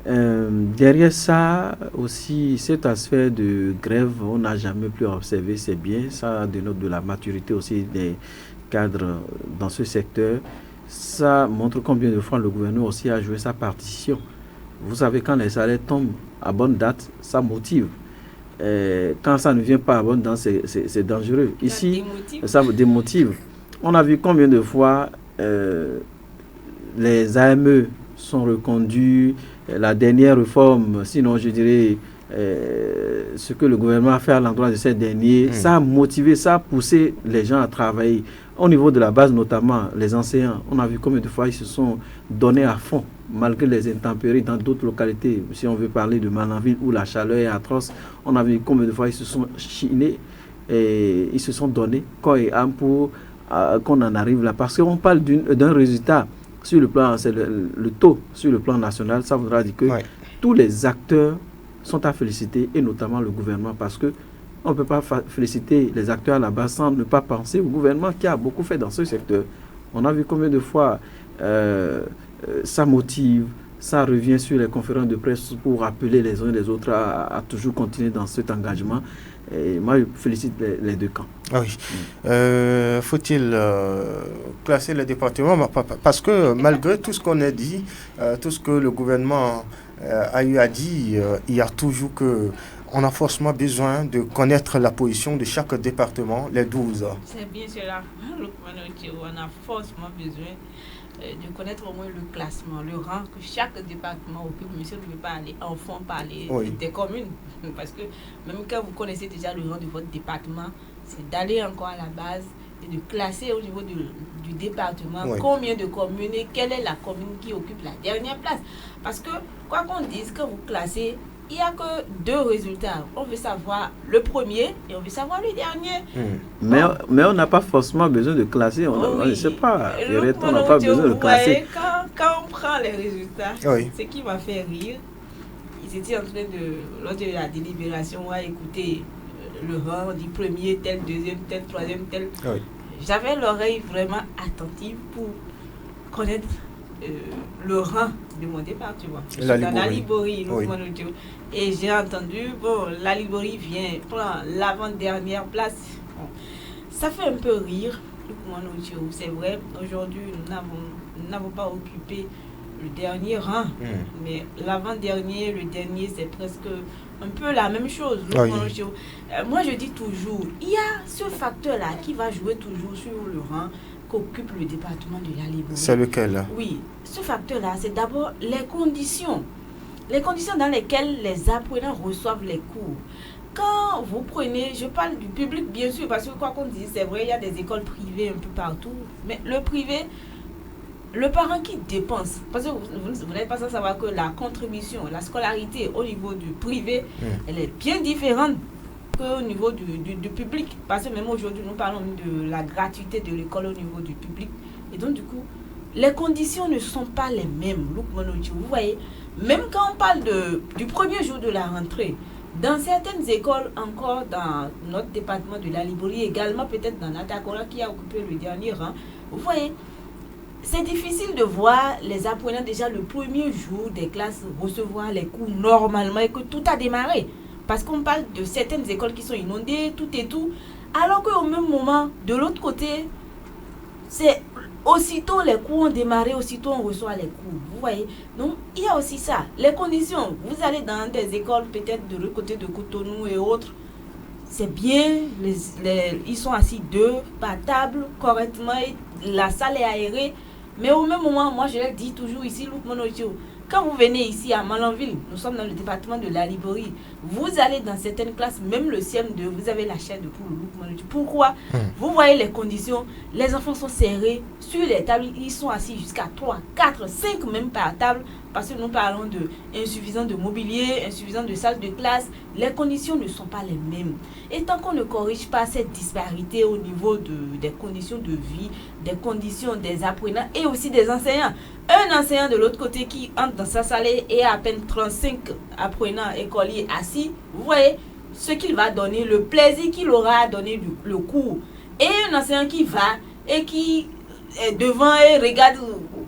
Derrière ça aussi, cet aspect de grève, on n'a jamais pu observer, c'est bien, ça dénote de la maturité aussi des cadres dans ce secteur. Ça montre combien de fois le gouvernement aussi a joué sa partition. Vous savez, quand les salaires tombent à bonne date, ça motive. Quand ça ne vient pas à bonne date, c'est dangereux. Ici, ça vous démotive. On a vu combien de fois les AME sont reconduits. La dernière réforme, sinon je dirais ce que le gouvernement a fait à l'endroit de ces derniers, ça a motivé, ça a poussé les gens à travailler. Au niveau de la base, notamment les enseignants, on a vu combien de fois ils se sont donnés à fond, malgré les intempéries dans d'autres localités. Si on veut parler de Malanville où la chaleur est atroce, on a vu combien de fois ils se sont chinés et ils se sont donnés corps et âme pour qu'on en arrive là. Parce qu'on parle d'un résultat sur le plan, c'est le taux sur le plan national, ça voudra dire que tous les acteurs sont à féliciter et notamment le gouvernement parce que on ne peut pas féliciter les acteurs à la base sans ne pas penser au gouvernement qui a beaucoup fait dans ce secteur. On a vu combien de fois ça motive, ça revient sur les conférences de presse pour rappeler les uns et les autres à toujours continuer dans cet engagement. Et moi, je félicite les deux camps. Ah oui. Faut-il classer les départements? Parce que malgré tout ce qu'on a dit, tout ce que le gouvernement a eu à dire, il y a toujours on a forcément besoin de connaître la position de chaque département, les 12. C'est bien cela. On a forcément besoin de connaître au moins le classement, le rang que chaque département occupe. Monsieur ne veut pas aller en fond parler des communes. Parce que même quand vous connaissez déjà le rang de votre département, c'est d'aller encore à la base et de classer au niveau du département combien de communes et quelle est la commune qui occupe la dernière place. Parce que, quoi qu'on dise, quand vous classez, il n'y a que deux résultats. On veut savoir le premier et on veut savoir le dernier. Mais on n'a pas forcément besoin de classer. On ne sait pas. On n'a pas besoin de classer. Quand on prend les résultats, ce qui m'a fait rire, ils étaient en train lors de la délibération, à écouter le rang du premier, tel, deuxième, tel, troisième, tel. J'avais l'oreille vraiment attentive pour connaître le rang de mon département. La Liborie. Et j'ai entendu, la Liborie vient prendre l'avant-dernière place. Bon, ça fait un peu rire. C'est vrai, aujourd'hui, nous n'avons pas occupé le dernier rang. Mais l'avant-dernier, le dernier, c'est presque un peu la même chose. Moi, je dis toujours, il y a ce facteur-là qui va jouer toujours sur le rang qu'occupe le département de la Liborie. C'est lequel? Oui, ce facteur-là, c'est d'abord les conditions. Les conditions dans lesquelles les apprenants reçoivent les cours. Quand vous prenez, je parle du public bien sûr, parce que quoi qu'on dise, c'est vrai, il y a des écoles privées un peu partout, mais le privé, le parent qui dépense, parce que vous n'êtes pas sans savoir que la contribution, la scolarité au niveau du privé, elle est bien différente qu'au niveau du public. Parce que même aujourd'hui, nous parlons de la gratuité de l'école au niveau du public. Et donc, du coup, les conditions ne sont pas les mêmes. Vous voyez, même quand on parle du premier jour de la rentrée, dans certaines écoles, encore dans notre département de la Liborie, également peut-être dans Natakora qui a occupé le dernier rang, vous voyez, c'est difficile de voir les apprenants déjà le premier jour des classes recevoir les cours normalement et que tout a démarré. Parce qu'on parle de certaines écoles qui sont inondées, tout et tout, alors qu'au même moment, de l'autre côté, c'est aussitôt les cours ont démarré, aussitôt on reçoit les cours. Vous voyez? Donc, il y a aussi ça. Les conditions, vous allez dans des écoles peut-être de l'autre côté de Cotonou et autres, c'est bien, ils sont assis deux par table correctement, la salle est aérée, mais au même moment, moi je le dis toujours ici, quand vous venez ici à Malanville, nous sommes dans le département de la Liborie, vous allez dans certaines classes, même le CM2, vous avez la chair de poule. Pourquoi? Vous voyez les conditions, les enfants sont serrés sur les tables, ils sont assis jusqu'à 3, 4, 5 même par table, parce que nous parlons de insuffisance de mobilier, insuffisance de salles de classe, les conditions ne sont pas les mêmes. Et tant qu'on ne corrige pas cette disparité au niveau des conditions de vie, des conditions des apprenants et aussi des enseignants, un enseignant de l'autre côté qui entre dans sa salle et à peine 35 apprenants écoliers assis, vous voyez ce qu'il va donner, le plaisir qu'il aura à donner le cours. Et un enseignant qui va et qui est devant et regarde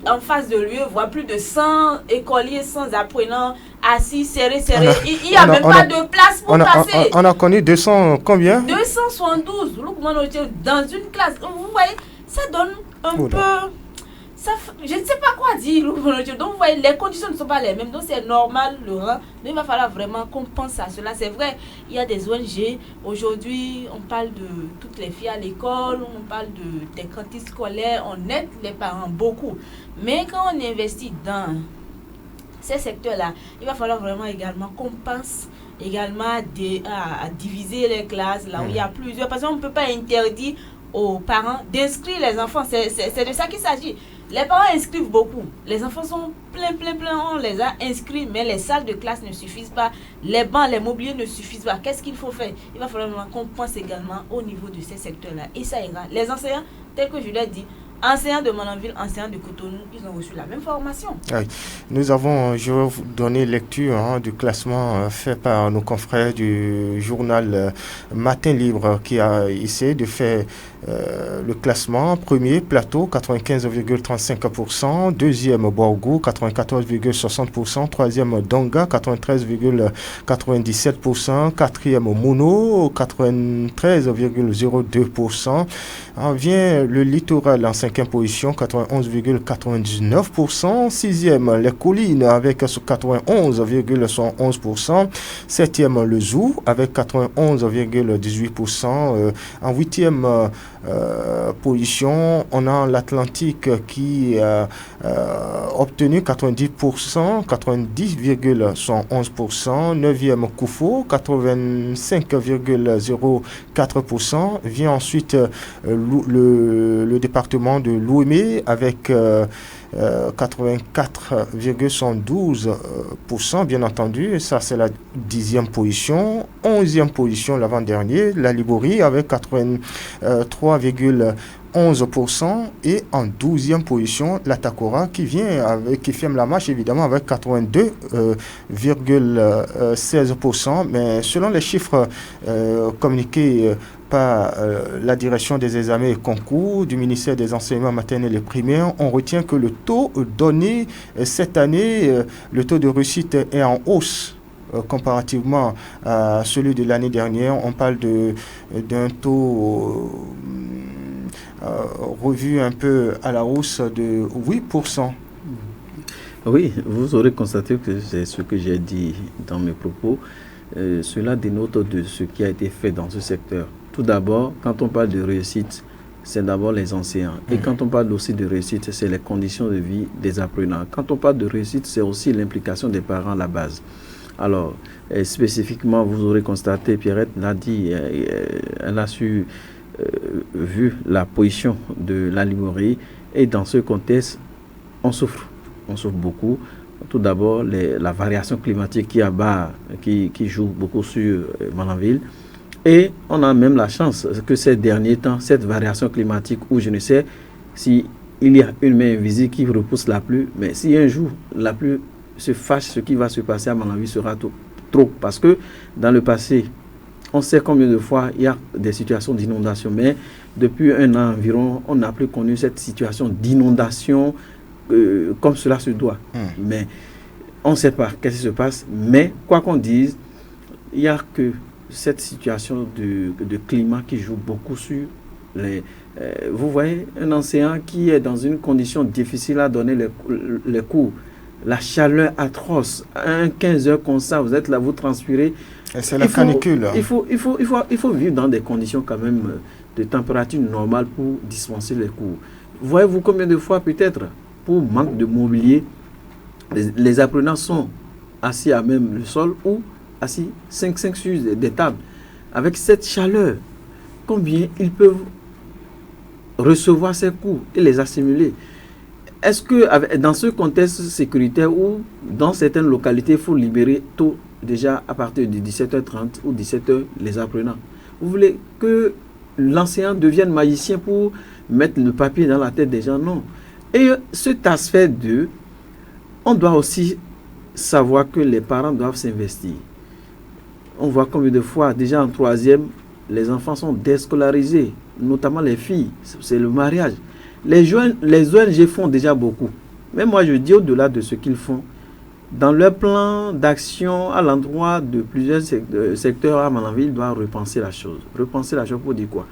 en face de lui, voit plus de 100 écoliers, 100 apprenants assis, serrés. Il n'y a même pas de place pour passer. On a connu 200 combien? 272 dans une classe. Vous voyez, ça donne un peu... je ne sais pas quoi dire. Donc, vous voyez, les conditions ne sont pas les mêmes. Donc, c'est normal, Laurent. Mais il va falloir vraiment qu'on pense à cela. C'est vrai, il y a des ONG. Aujourd'hui, on parle de toutes les filles à l'école. On parle des cantines scolaires. On aide les parents beaucoup. Mais quand on investit dans ces secteurs-là, il va falloir vraiment également qu'on pense également à diviser les classes là où il y a plusieurs. Parce qu'on ne peut pas interdire aux parents d'inscrire les enfants. C'est de ça qu'il s'agit. Les parents inscrivent beaucoup. Les enfants sont plein. On les a inscrits, mais les salles de classe ne suffisent pas. Les bancs, les mobiliers ne suffisent pas. Qu'est-ce qu'il faut faire? Il va falloir qu'on pense également au niveau de ces secteurs-là. Et ça ira. Les enseignants, tel que je l'ai dit, enseignants de Malanville, enseignants de Cotonou, ils ont reçu la même formation. Oui. Je vais vous donner lecture du classement fait par nos confrères du journal Matin Libre qui a essayé de faire le classement. Premier, Plateau, 95,35%. Deuxième, Borgou, 94,60%. Troisième, Donga, 93,97%. Quatrième, Mouno, 93,02%. Vient le littoral en cinquième position, 91,99%. Sixième, les collines avec 91,11%. Septième, le Zou avec 91,18%. En huitième position, on a l'Atlantique qui a obtenu 90%, 90,11%. Neuvième, Koufo, 85,04%. Vient ensuite le département de Lomé avec 84,112%, bien entendu. Et ça, c'est la 10e position. 11e position, l'avant-dernier, la Liborie avec 83,11%. Et en 12e position, la Takora qui ferme la marche évidemment avec 82,16%. Mais selon les chiffres communiqués par la direction des examens et concours du ministère des enseignements maternels et primaires, on retient que le taux donné cette année, le taux de réussite est en hausse comparativement à celui de l'année dernière. On parle d'un taux revu un peu à la hausse de 8%. Oui, vous aurez constaté que c'est ce que j'ai dit dans mes propos. Cela dénote de ce qui a été fait dans ce secteur. Tout d'abord, quand on parle de réussite, c'est d'abord les enseignants. Et quand on parle aussi de réussite, c'est les conditions de vie des apprenants. Quand on parle de réussite, c'est aussi l'implication des parents à la base. Alors, spécifiquement, vous aurez constaté, Pierrette l'a dit, elle a vu la position de la Liborie. Et dans ce contexte, on souffre beaucoup. Tout d'abord, la variation climatique qui joue beaucoup sur Malanville. Et on a même la chance que ces derniers temps, cette variation climatique où je ne sais si il y a une main invisible qui repousse la pluie, mais si un jour la pluie se fâche, ce qui va se passer à mon avis sera trop. Parce que dans le passé, on sait combien de fois il y a des situations d'inondation, mais depuis un an environ, on n'a plus connu cette situation d'inondation comme cela se doit. Mais on ne sait pas qu'est-ce qui se passe. Mais quoi qu'on dise, il n'y a que cette situation de climat qui joue beaucoup sur les... vous voyez, un enseignant qui est dans une condition difficile à donner les cours, la chaleur atroce, 15 heures comme ça, vous êtes là, vous transpirez. Et c'est la canicule. Il faut vivre dans des conditions quand même de température normale pour dispenser les cours. Voyez-vous combien de fois peut-être, pour manque de mobilier, les apprenants sont assis à même le sol ou assis 5 sur des tables. Avec cette chaleur, combien ils peuvent recevoir ces cours et les assimiler? Est-ce que dans ce contexte sécuritaire où dans certaines localités, il faut libérer tôt, déjà à partir de 17h30 ou 17h, les apprenants? Vous voulez que l'enseignant devienne magicien pour mettre le papier dans la tête des gens? Non. Et cet aspect on doit aussi savoir que les parents doivent s'investir. On voit combien de fois, déjà en 3e, les enfants sont déscolarisés, notamment les filles. C'est le mariage. Les ONG font déjà beaucoup. Mais moi, je dis au-delà de ce qu'ils font, dans leur plan d'action à l'endroit de plusieurs secteurs à Malanville, ils doivent repenser la chose. Repenser la chose pour dire quoi?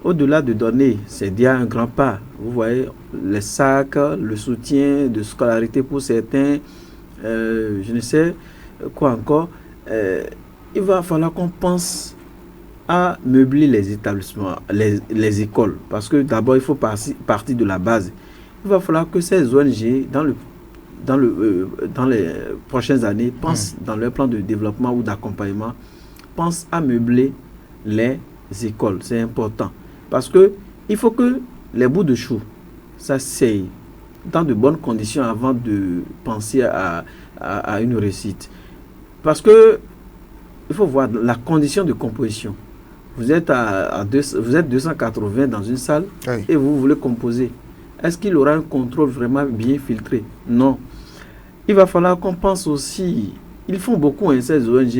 Au-delà de donner, c'est déjà un grand pas. Vous voyez, les sacs, le soutien de scolarité pour certains, je ne sais quoi encore. Il va falloir qu'on pense à meubler les établissements, les écoles. Parce que d'abord, il faut partir de la base. Il va falloir que ces ONG, dans les prochaines années, pensent dans leur plan de développement ou d'accompagnement, pensent à meubler les écoles. C'est important. Parce que il faut que les bouts de chou s'asseyent dans de bonnes conditions avant de penser à une réussite. Parce que il faut voir la condition de composition. Vous êtes vous êtes 280 dans une salle et vous voulez composer. Est-ce qu'il aura un contrôle vraiment bien filtré? Non. Il va falloir qu'on pense aussi, ils font beaucoup, ces ONG,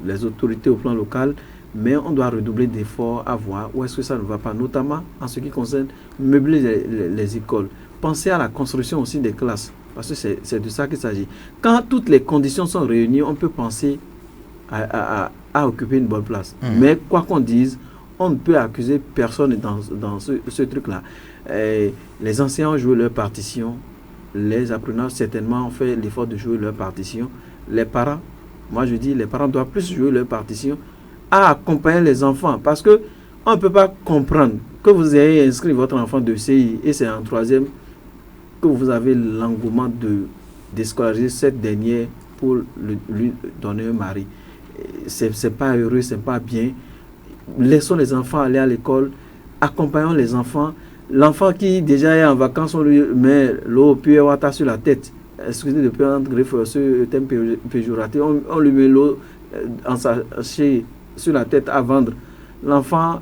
les autorités au plan local, mais on doit redoubler d'efforts à voir où est-ce que ça ne va pas, notamment en ce qui concerne meubler les écoles. Pensez à la construction aussi des classes, parce que c'est de ça qu'il s'agit. Quand toutes les conditions sont réunies, on peut penser à occuper une bonne place. Mais quoi qu'on dise, on ne peut accuser personne dans ce truc-là. Les enseignants ont joué leur partition, les apprenants certainement ont fait l'effort de jouer leur partition. Les parents, moi je dis, les parents doivent plus jouer leur partition à accompagner les enfants, parce que on ne peut pas comprendre que vous ayez inscrit votre enfant de CI et c'est en 3e que vous avez l'engouement de déscolariser cette dernière pour lui donner un mari. C'est pas heureux, c'est pas bien. Laissons les enfants aller à l'école, accompagnons les enfants. L'enfant qui déjà est en vacances, on lui met l'eau pure water sur la tête. Excusez de prendre ce thème péjoratif. On lui met l'eau en sachet sur la tête à vendre. L'enfant,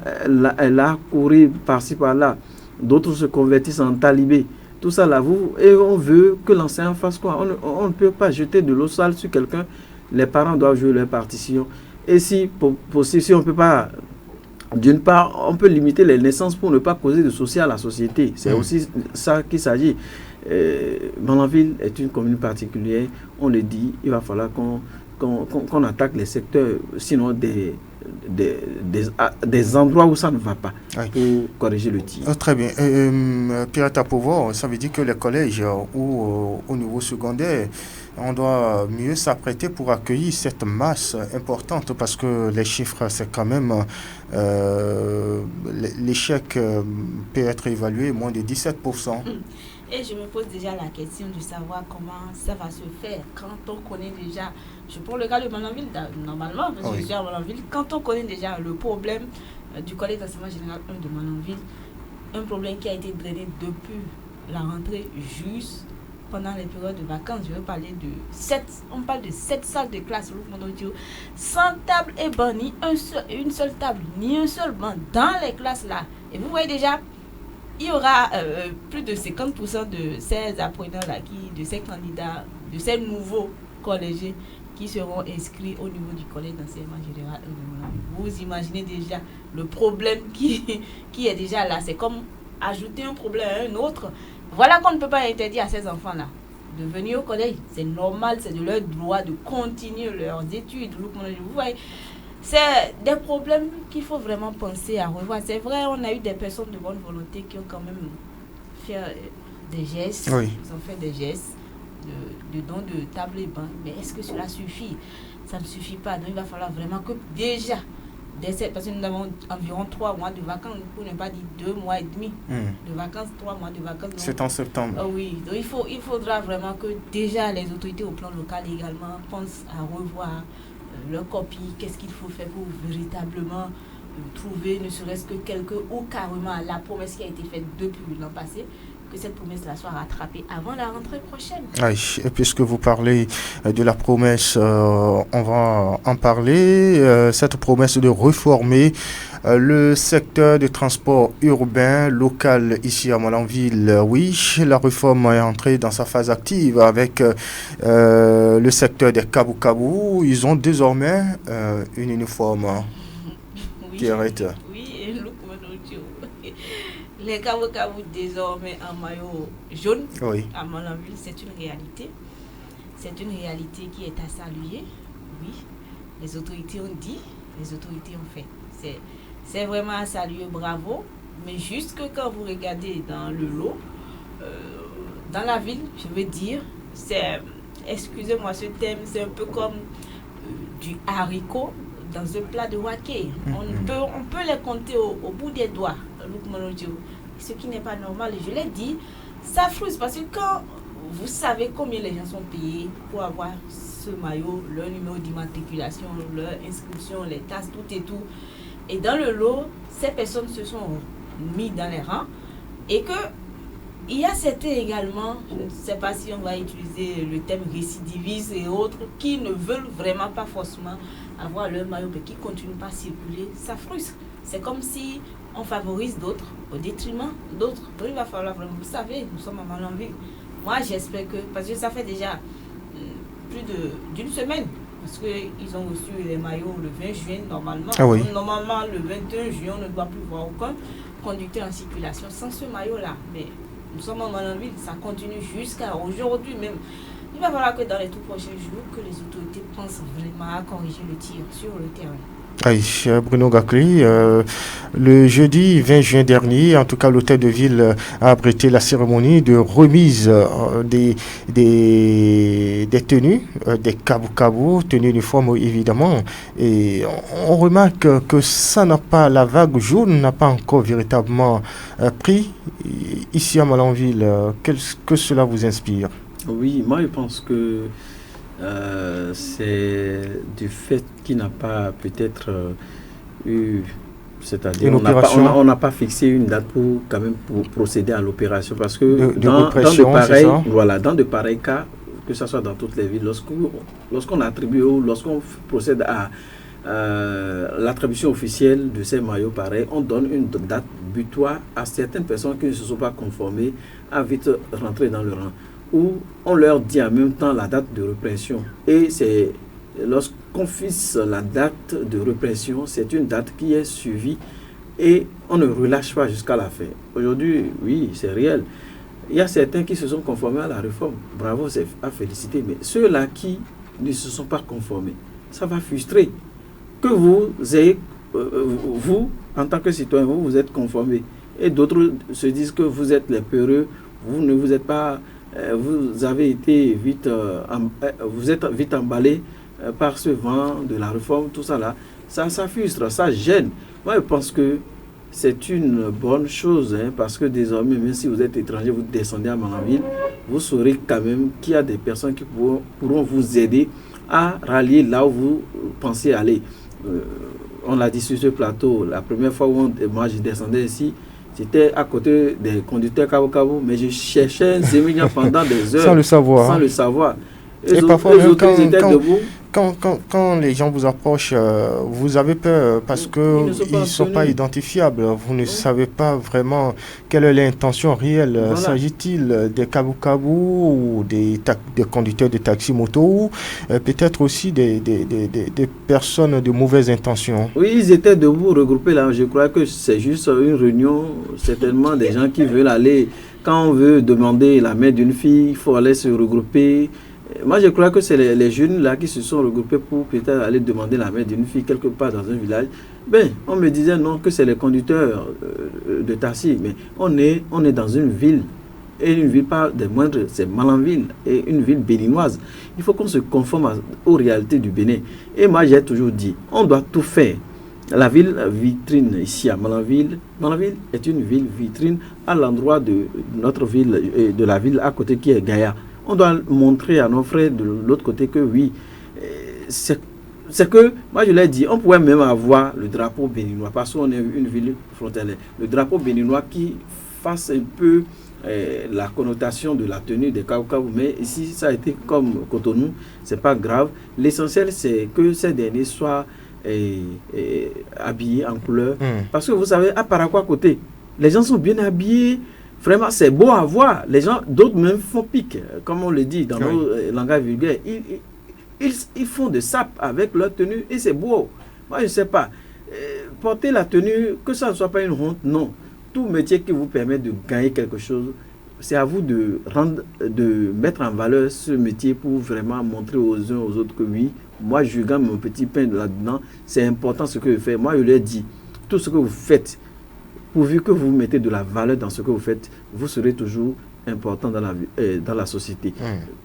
elle a couru par-ci par-là. D'autres se convertissent en talibés. Tout ça là, et on veut que l'enseignant fasse quoi? On ne peut pas jeter de l'eau sale sur quelqu'un. Les parents doivent jouer leur partition. Et si possible, si on ne peut pas, d'une part, on peut limiter les naissances pour ne pas causer de soucis à la société. C'est aussi ça qu'il s'agit. Malanville est une commune particulière. On le dit, il va falloir qu'on attaque les secteurs, sinon des endroits où ça ne va pas, pour corriger le tir. Très bien. Pirata Pouvoir, ça veut dire que les collèges ou au niveau secondaire, on doit mieux s'apprêter pour accueillir cette masse importante, parce que les chiffres, c'est quand même l'échec peut être évalué moins de 17%. Et je me pose déjà la question de savoir comment ça va se faire quand on connaît déjà, je prends le cas de Malanville, normalement, parce que je suis à Malanville, quand on connaît déjà le problème du collège d'enseignement général 1 de Malanville, un problème qui a été drainé depuis la rentrée pendant les périodes de vacances. Je veux parler on parle de 7 salles de classe, sans table et banc, ni une seule table, ni un seul banc dans les classes là. Et vous voyez déjà, il y aura plus de 50% de ces apprenants là, de ces candidats, de ces nouveaux collégiens qui seront inscrits au niveau du collège d'enseignement général. Vous imaginez déjà le problème qui est déjà là. C'est comme ajouter un problème à un autre. Voilà qu'on ne peut pas interdire à ces enfants-là de venir au collège. C'est normal, c'est de leur droit de continuer leurs études. Vous voyez, c'est des problèmes qu'il faut vraiment penser à revoir. C'est vrai, on a eu des personnes de bonne volonté qui ont quand même fait des gestes. Oui. Ils ont fait des gestes de don de table et banc. Mais est-ce que cela suffit? Ça ne suffit pas. Donc il va falloir vraiment que déjà, parce que nous avons environ 3 mois de vacances, pour ne pas dire 2 mois et demi de vacances, 3 mois de vacances. C'est en septembre. Oui, donc il faudra vraiment que déjà les autorités au plan local également pensent à revoir leur copie, qu'est-ce qu'il faut faire pour véritablement trouver ne serait-ce que quelques ou carrément la promesse qui a été faite depuis l'an passé, que cette promesse-là soit rattrapée avant la rentrée prochaine. Oui, et puisque vous parlez de la promesse, on va en parler. Cette promesse de réformer le secteur de transport urbain local ici à Malanville. Oui, la réforme est entrée dans sa phase active avec le secteur des Kabou-Kabou. Ils ont désormais une uniforme qui arrête. Oui, les Kabou-Kabou désormais en maillot jaune à Malanville, c'est une réalité. C'est une réalité qui est à saluer. Oui, les autorités ont dit, les autorités ont fait. C'est vraiment à saluer, bravo. Mais juste que quand vous regardez dans le lot, dans la ville, je veux dire, excusez-moi ce thème, c'est un peu comme du haricot dans un plat de waké. On peut les compter au bout des doigts, ce qui n'est pas normal. Et je l'ai dit, ça frustre parce que quand vous savez combien les gens sont payés pour avoir ce maillot, leur numéro d'immatriculation, leur inscription, les tasses, tout et tout, et dans le lot, ces personnes se sont mis dans les rangs et que il y a certains également, je ne sais pas si on va utiliser le thème récidivistes et autres, qui ne veulent vraiment pas forcément avoir leur maillot, mais qui ne continuent pas à circuler. Ça frustre. C'est comme si on favorise d'autres au détriment d'autres. Donc il va falloir vraiment, vous savez, nous sommes à Malanville. Moi j'espère que, parce que ça fait déjà plus d'une semaine, parce qu'ils ont reçu les maillots le 20 juin normalement. Ah oui. Normalement le 21 juin, on ne doit plus voir aucun conducteur en circulation sans ce maillot-là. Mais nous sommes à Malanville, ça continue jusqu'à aujourd'hui même. Il va falloir que dans les tout prochains jours, que les autorités pensent vraiment à corriger le tir sur le terrain. Oui, Bruno Gakli, le jeudi 20 juin dernier, en tout cas l'hôtel de ville a abrité la cérémonie de remise des tenues, des kabou-kabou, tenues uniformes évidemment, et on remarque que ça n'a pas, la vague jaune n'a pas encore véritablement pris ici à Malanville. Qu'est-ce que cela vous inspire? Oui, moi je pense que c'est du fait qu'il n'a pas peut-être eu, c'est-à-dire on n'a pas fixé une date pour quand même pour procéder à l'opération, parce que dans de pareils cas, que ce soit dans toutes les villes, lorsqu'on attribue ou lorsqu'on procède à l'attribution officielle de ces maillots pareils, on donne une date butoir à certaines personnes qui ne se sont pas conformées à vite rentrer dans le rang, où on leur dit en même temps la date de répression. Et c'est lorsqu'on fixe la date de répression, c'est une date qui est suivie et on ne relâche pas jusqu'à la fin. Aujourd'hui, oui, c'est réel. Il y a certains qui se sont conformés à la réforme. Bravo, c'est à féliciter. Mais ceux-là qui ne se sont pas conformés, ça va frustrer. Que vous ayez, vous, en tant que citoyen, vous êtes conformés. Et d'autres se disent que vous êtes les peureux, vous ne vous êtes pas... vous avez été vite, vous êtes vite emballé par ce vent de la réforme, tout ça là, ça frustre, ça gêne. Moi je pense que c'est une bonne chose, parce que désormais, même si vous êtes étranger, vous descendez à Malanville, vous saurez quand même qu'il y a des personnes qui pourront vous aider à rallier là où vous pensez aller. On l'a dit sur ce plateau, la première fois où moi je descendais ici, J'étais à côté des conducteurs Cabo, mais je cherchais un Zémignan pendant des heures. Sans le savoir. Sans le savoir. Et parfois, quand les gens vous approchent, vous avez peur parce qu'ils ne sont pas identifiables. Vous ne savez pas vraiment quelle est l'intention réelle. Voilà. S'agit-il des kabou-kabou ou des conducteurs de taxi-moto ou peut-être aussi des personnes de mauvaises intentions? Oui, ils étaient debout, regroupés là. Je crois que c'est juste une réunion, certainement des gens qui veulent aller. Quand on veut demander la main d'une fille, il faut aller se regrouper. Moi, je crois que c'est les jeunes là qui se sont regroupés pour peut-être aller demander la main d'une fille quelque part dans un village. Ben, on me disait non, que c'est les conducteurs de taxi, mais on est dans une ville. Et une ville pas des moindres, c'est Malanville, et une ville béninoise. Il faut qu'on se conforme aux réalités du Bénin. Et moi, j'ai toujours dit, on doit tout faire. La ville vitrine ici à Malanville, Malanville est une ville vitrine à l'endroit de notre ville, de la ville à côté qui est Gaïa. On doit montrer à nos frères de l'autre côté que oui, c'est que, moi je l'ai dit, on pourrait même avoir le drapeau béninois, parce qu'on est une ville frontalière. Le drapeau béninois qui fasse un peu la connotation de la tenue des Kaou-Kaou, mais ici ça a été comme Cotonou, c'est pas grave. L'essentiel c'est que ces derniers soient habillés en couleur. Parce que vous savez, à Paraguay à côté, les gens sont bien habillés. Vraiment, c'est beau à voir. Les gens, d'autres même font pique, comme on le dit dans nos langages vulgaires. Ils font de sap avec leur tenue et c'est beau. Moi, je ne sais pas. Porter la tenue, que ça ne soit pas une honte, non. Tout métier qui vous permet de gagner quelque chose, c'est à vous de mettre en valeur ce métier pour vraiment montrer aux uns aux autres que oui, moi, je gagne mon petit pain là-dedans. C'est important ce que je fais. Moi, je leur dis, tout ce que vous faites, pourvu que vous mettez de la valeur dans ce que vous faites, vous serez toujours important dans la société.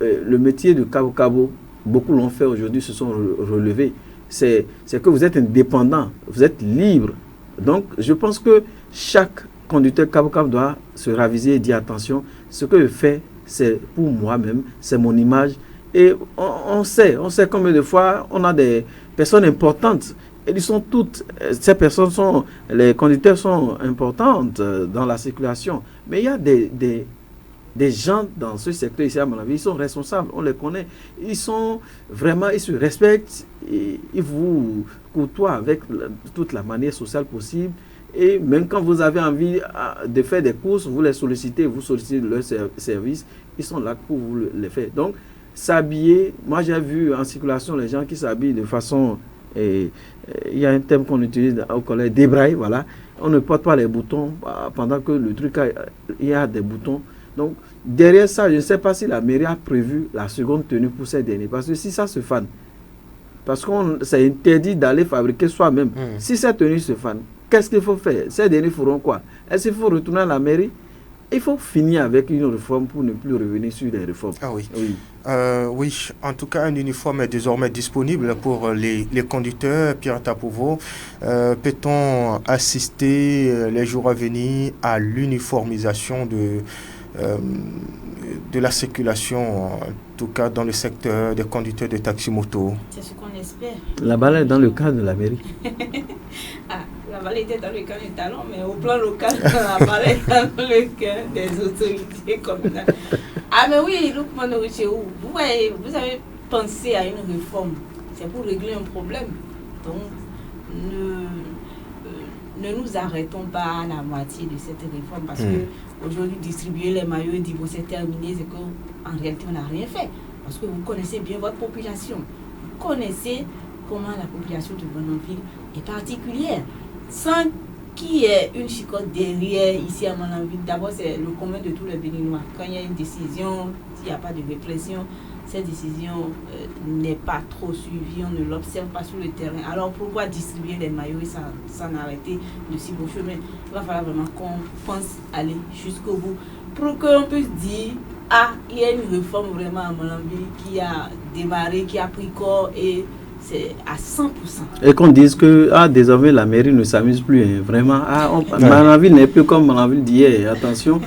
Le métier de Cabo, beaucoup l'ont fait aujourd'hui, se sont relevés. C'est que vous êtes indépendant, vous êtes libre. Donc, je pense que chaque conducteur Cabo doit se raviser et dire attention, ce que je fais, c'est pour moi-même, c'est mon image. Et on sait combien de fois on a des personnes importantes. Et ils sont toutes, ces personnes les conducteurs sont importantes dans la circulation. Mais il y a des gens dans ce secteur ici à Malanville, ils sont responsables, on les connaît. Ils sont vraiment, ils se respectent, ils vous côtoient avec toute la manière sociale possible. Et même quand vous avez envie de faire des courses, vous les sollicitez, vous sollicitez leur service, ils sont là pour vous les faire. Donc, s'habiller, moi j'ai vu en circulation les gens qui s'habillent de façon... il y a un terme qu'on utilise au collège, débraille, voilà. On ne porte pas les boutons pendant que le truc il y a des boutons. Donc derrière ça, je ne sais pas si la mairie a prévu la seconde tenue pour ces derniers. Parce que si ça se fane, parce que c'est interdit d'aller fabriquer soi-même. Si cette tenue se fane, qu'est-ce qu'il faut faire? Ces derniers feront quoi? Est-ce qu'il faut retourner à la mairie? Il faut finir avec une réforme pour ne plus revenir sur les réformes. Ah oui. Oui, en tout cas, un uniforme est désormais disponible pour les conducteurs. Pierre Tapovo, peut-on assister les jours à venir à l'uniformisation de la circulation, en tout cas dans le secteur des conducteurs de taxi-moto? C'est ce qu'on espère. La balle est dans le cadre de la mairie. La balle était dans le cadre du talon, mais au plan local, la balle est dans le cadre des autorités communales. Ah mais oui, vous avez pensé à une réforme, c'est pour régler un problème. Donc, ne nous arrêtons pas à la moitié de cette réforme, parce que aujourd'hui, distribuer les maillots et dire bon, c'est terminé, c'est qu'en réalité, on n'a rien fait. Parce que vous connaissez bien votre population. Vous connaissez comment la population de Malanville est particulière. Sans qu'il y ait une chicotte derrière ici à Malanville, d'abord c'est le commun de tous les Béninois. Quand il y a une décision, s'il n'y a pas de répression, cette décision n'est pas trop suivie, on ne l'observe pas sur le terrain. Alors pourquoi distribuer les maillots et s'en arrêter de si beau chemin? Il va falloir vraiment qu'on pense aller jusqu'au bout pour qu'on puisse dire il y a une réforme vraiment à Malanville qui a démarré, qui a pris corps et c'est à 100%. Et qu'on dise que désormais la mairie ne s'amuse plus. Hein. Vraiment, Malanville n'est plus comme Malanville d'hier. Attention,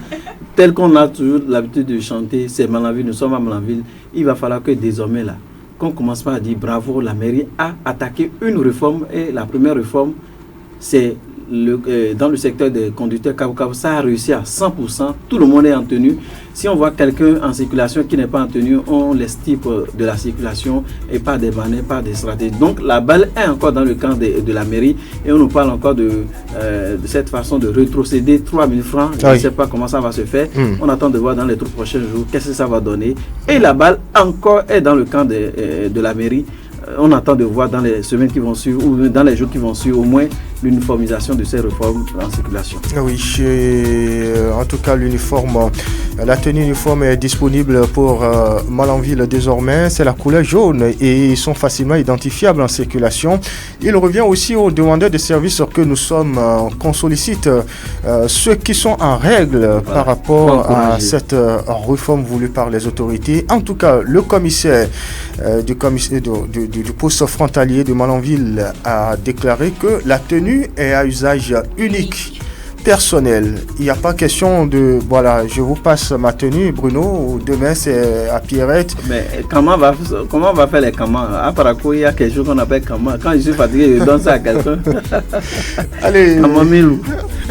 tel qu'on a toujours l'habitude de chanter, c'est Malanville, nous sommes à Malanville. Il va falloir que désormais, là, qu'on commence pas à dire bravo, la mairie a attaqué une réforme. Et la première réforme, c'est dans le secteur des conducteurs Kabukabu, ça a réussi à 100%. Tout le monde est en tenue. Si on voit quelqu'un en circulation qui n'est pas en tenue, on l'extirpe de la circulation et pas des manets, pas des stratégies. Donc la balle est encore dans le camp de la mairie et on nous parle encore de cette façon de rétrocéder 3 000 francs. Je ne sais pas comment ça va se faire. On attend de voir dans les 3 prochains jours qu'est-ce que ça va donner. Et la balle encore est dans le camp de la mairie. On attend de voir dans les semaines qui vont suivre ou dans les jours qui vont suivre au moins l'uniformisation de ces réformes en circulation. Oui, en tout cas l'uniforme, la tenue uniforme est disponible pour Malanville désormais, c'est la couleur jaune et ils sont facilement identifiables en circulation. Il revient aussi aux demandeurs de services que nous sommes, qu'on sollicite, ceux qui sont en règle par rapport à cette réforme voulue par les autorités. En tout cas, le commissaire du poste frontalier de Malanville a déclaré que la tenue est à usage unique, personnel. Il n'y a pas question de voilà, je vous passe ma tenue, Bruno, ou demain c'est à Pierrette. Mais comment on va faire les camans? À Paraco, il y a quelque chose qu'on appelle camans. Quand je suis fatigué, je donne ça à quelqu'un. Allez. Camamilou.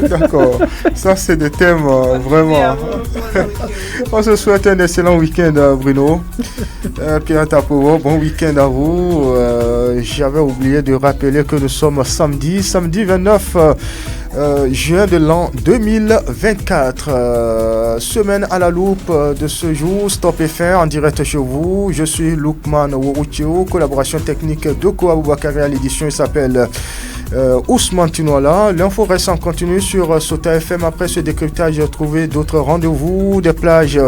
D'accord. Ça, c'est des thèmes vraiment. On se souhaite un excellent week-end, Bruno. Pierrette Apovo, bon week-end à vous. J'avais oublié de rappeler que nous sommes samedi 29 juin de l'an 2024. Semaine à la loupe de ce jour, Stop FM en direct chez vous. Je suis Lukman Wouroutio, collaboration technique de Koa Boubakari à l'édition. Il s'appelle Ousmane Tinoala. L'info reste en continu sur Sota FM. Après ce décryptage, trouvez d'autres rendez-vous, des plages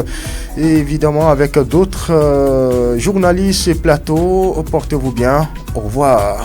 et évidemment avec d'autres journalistes et plateaux. Portez-vous bien. Au revoir.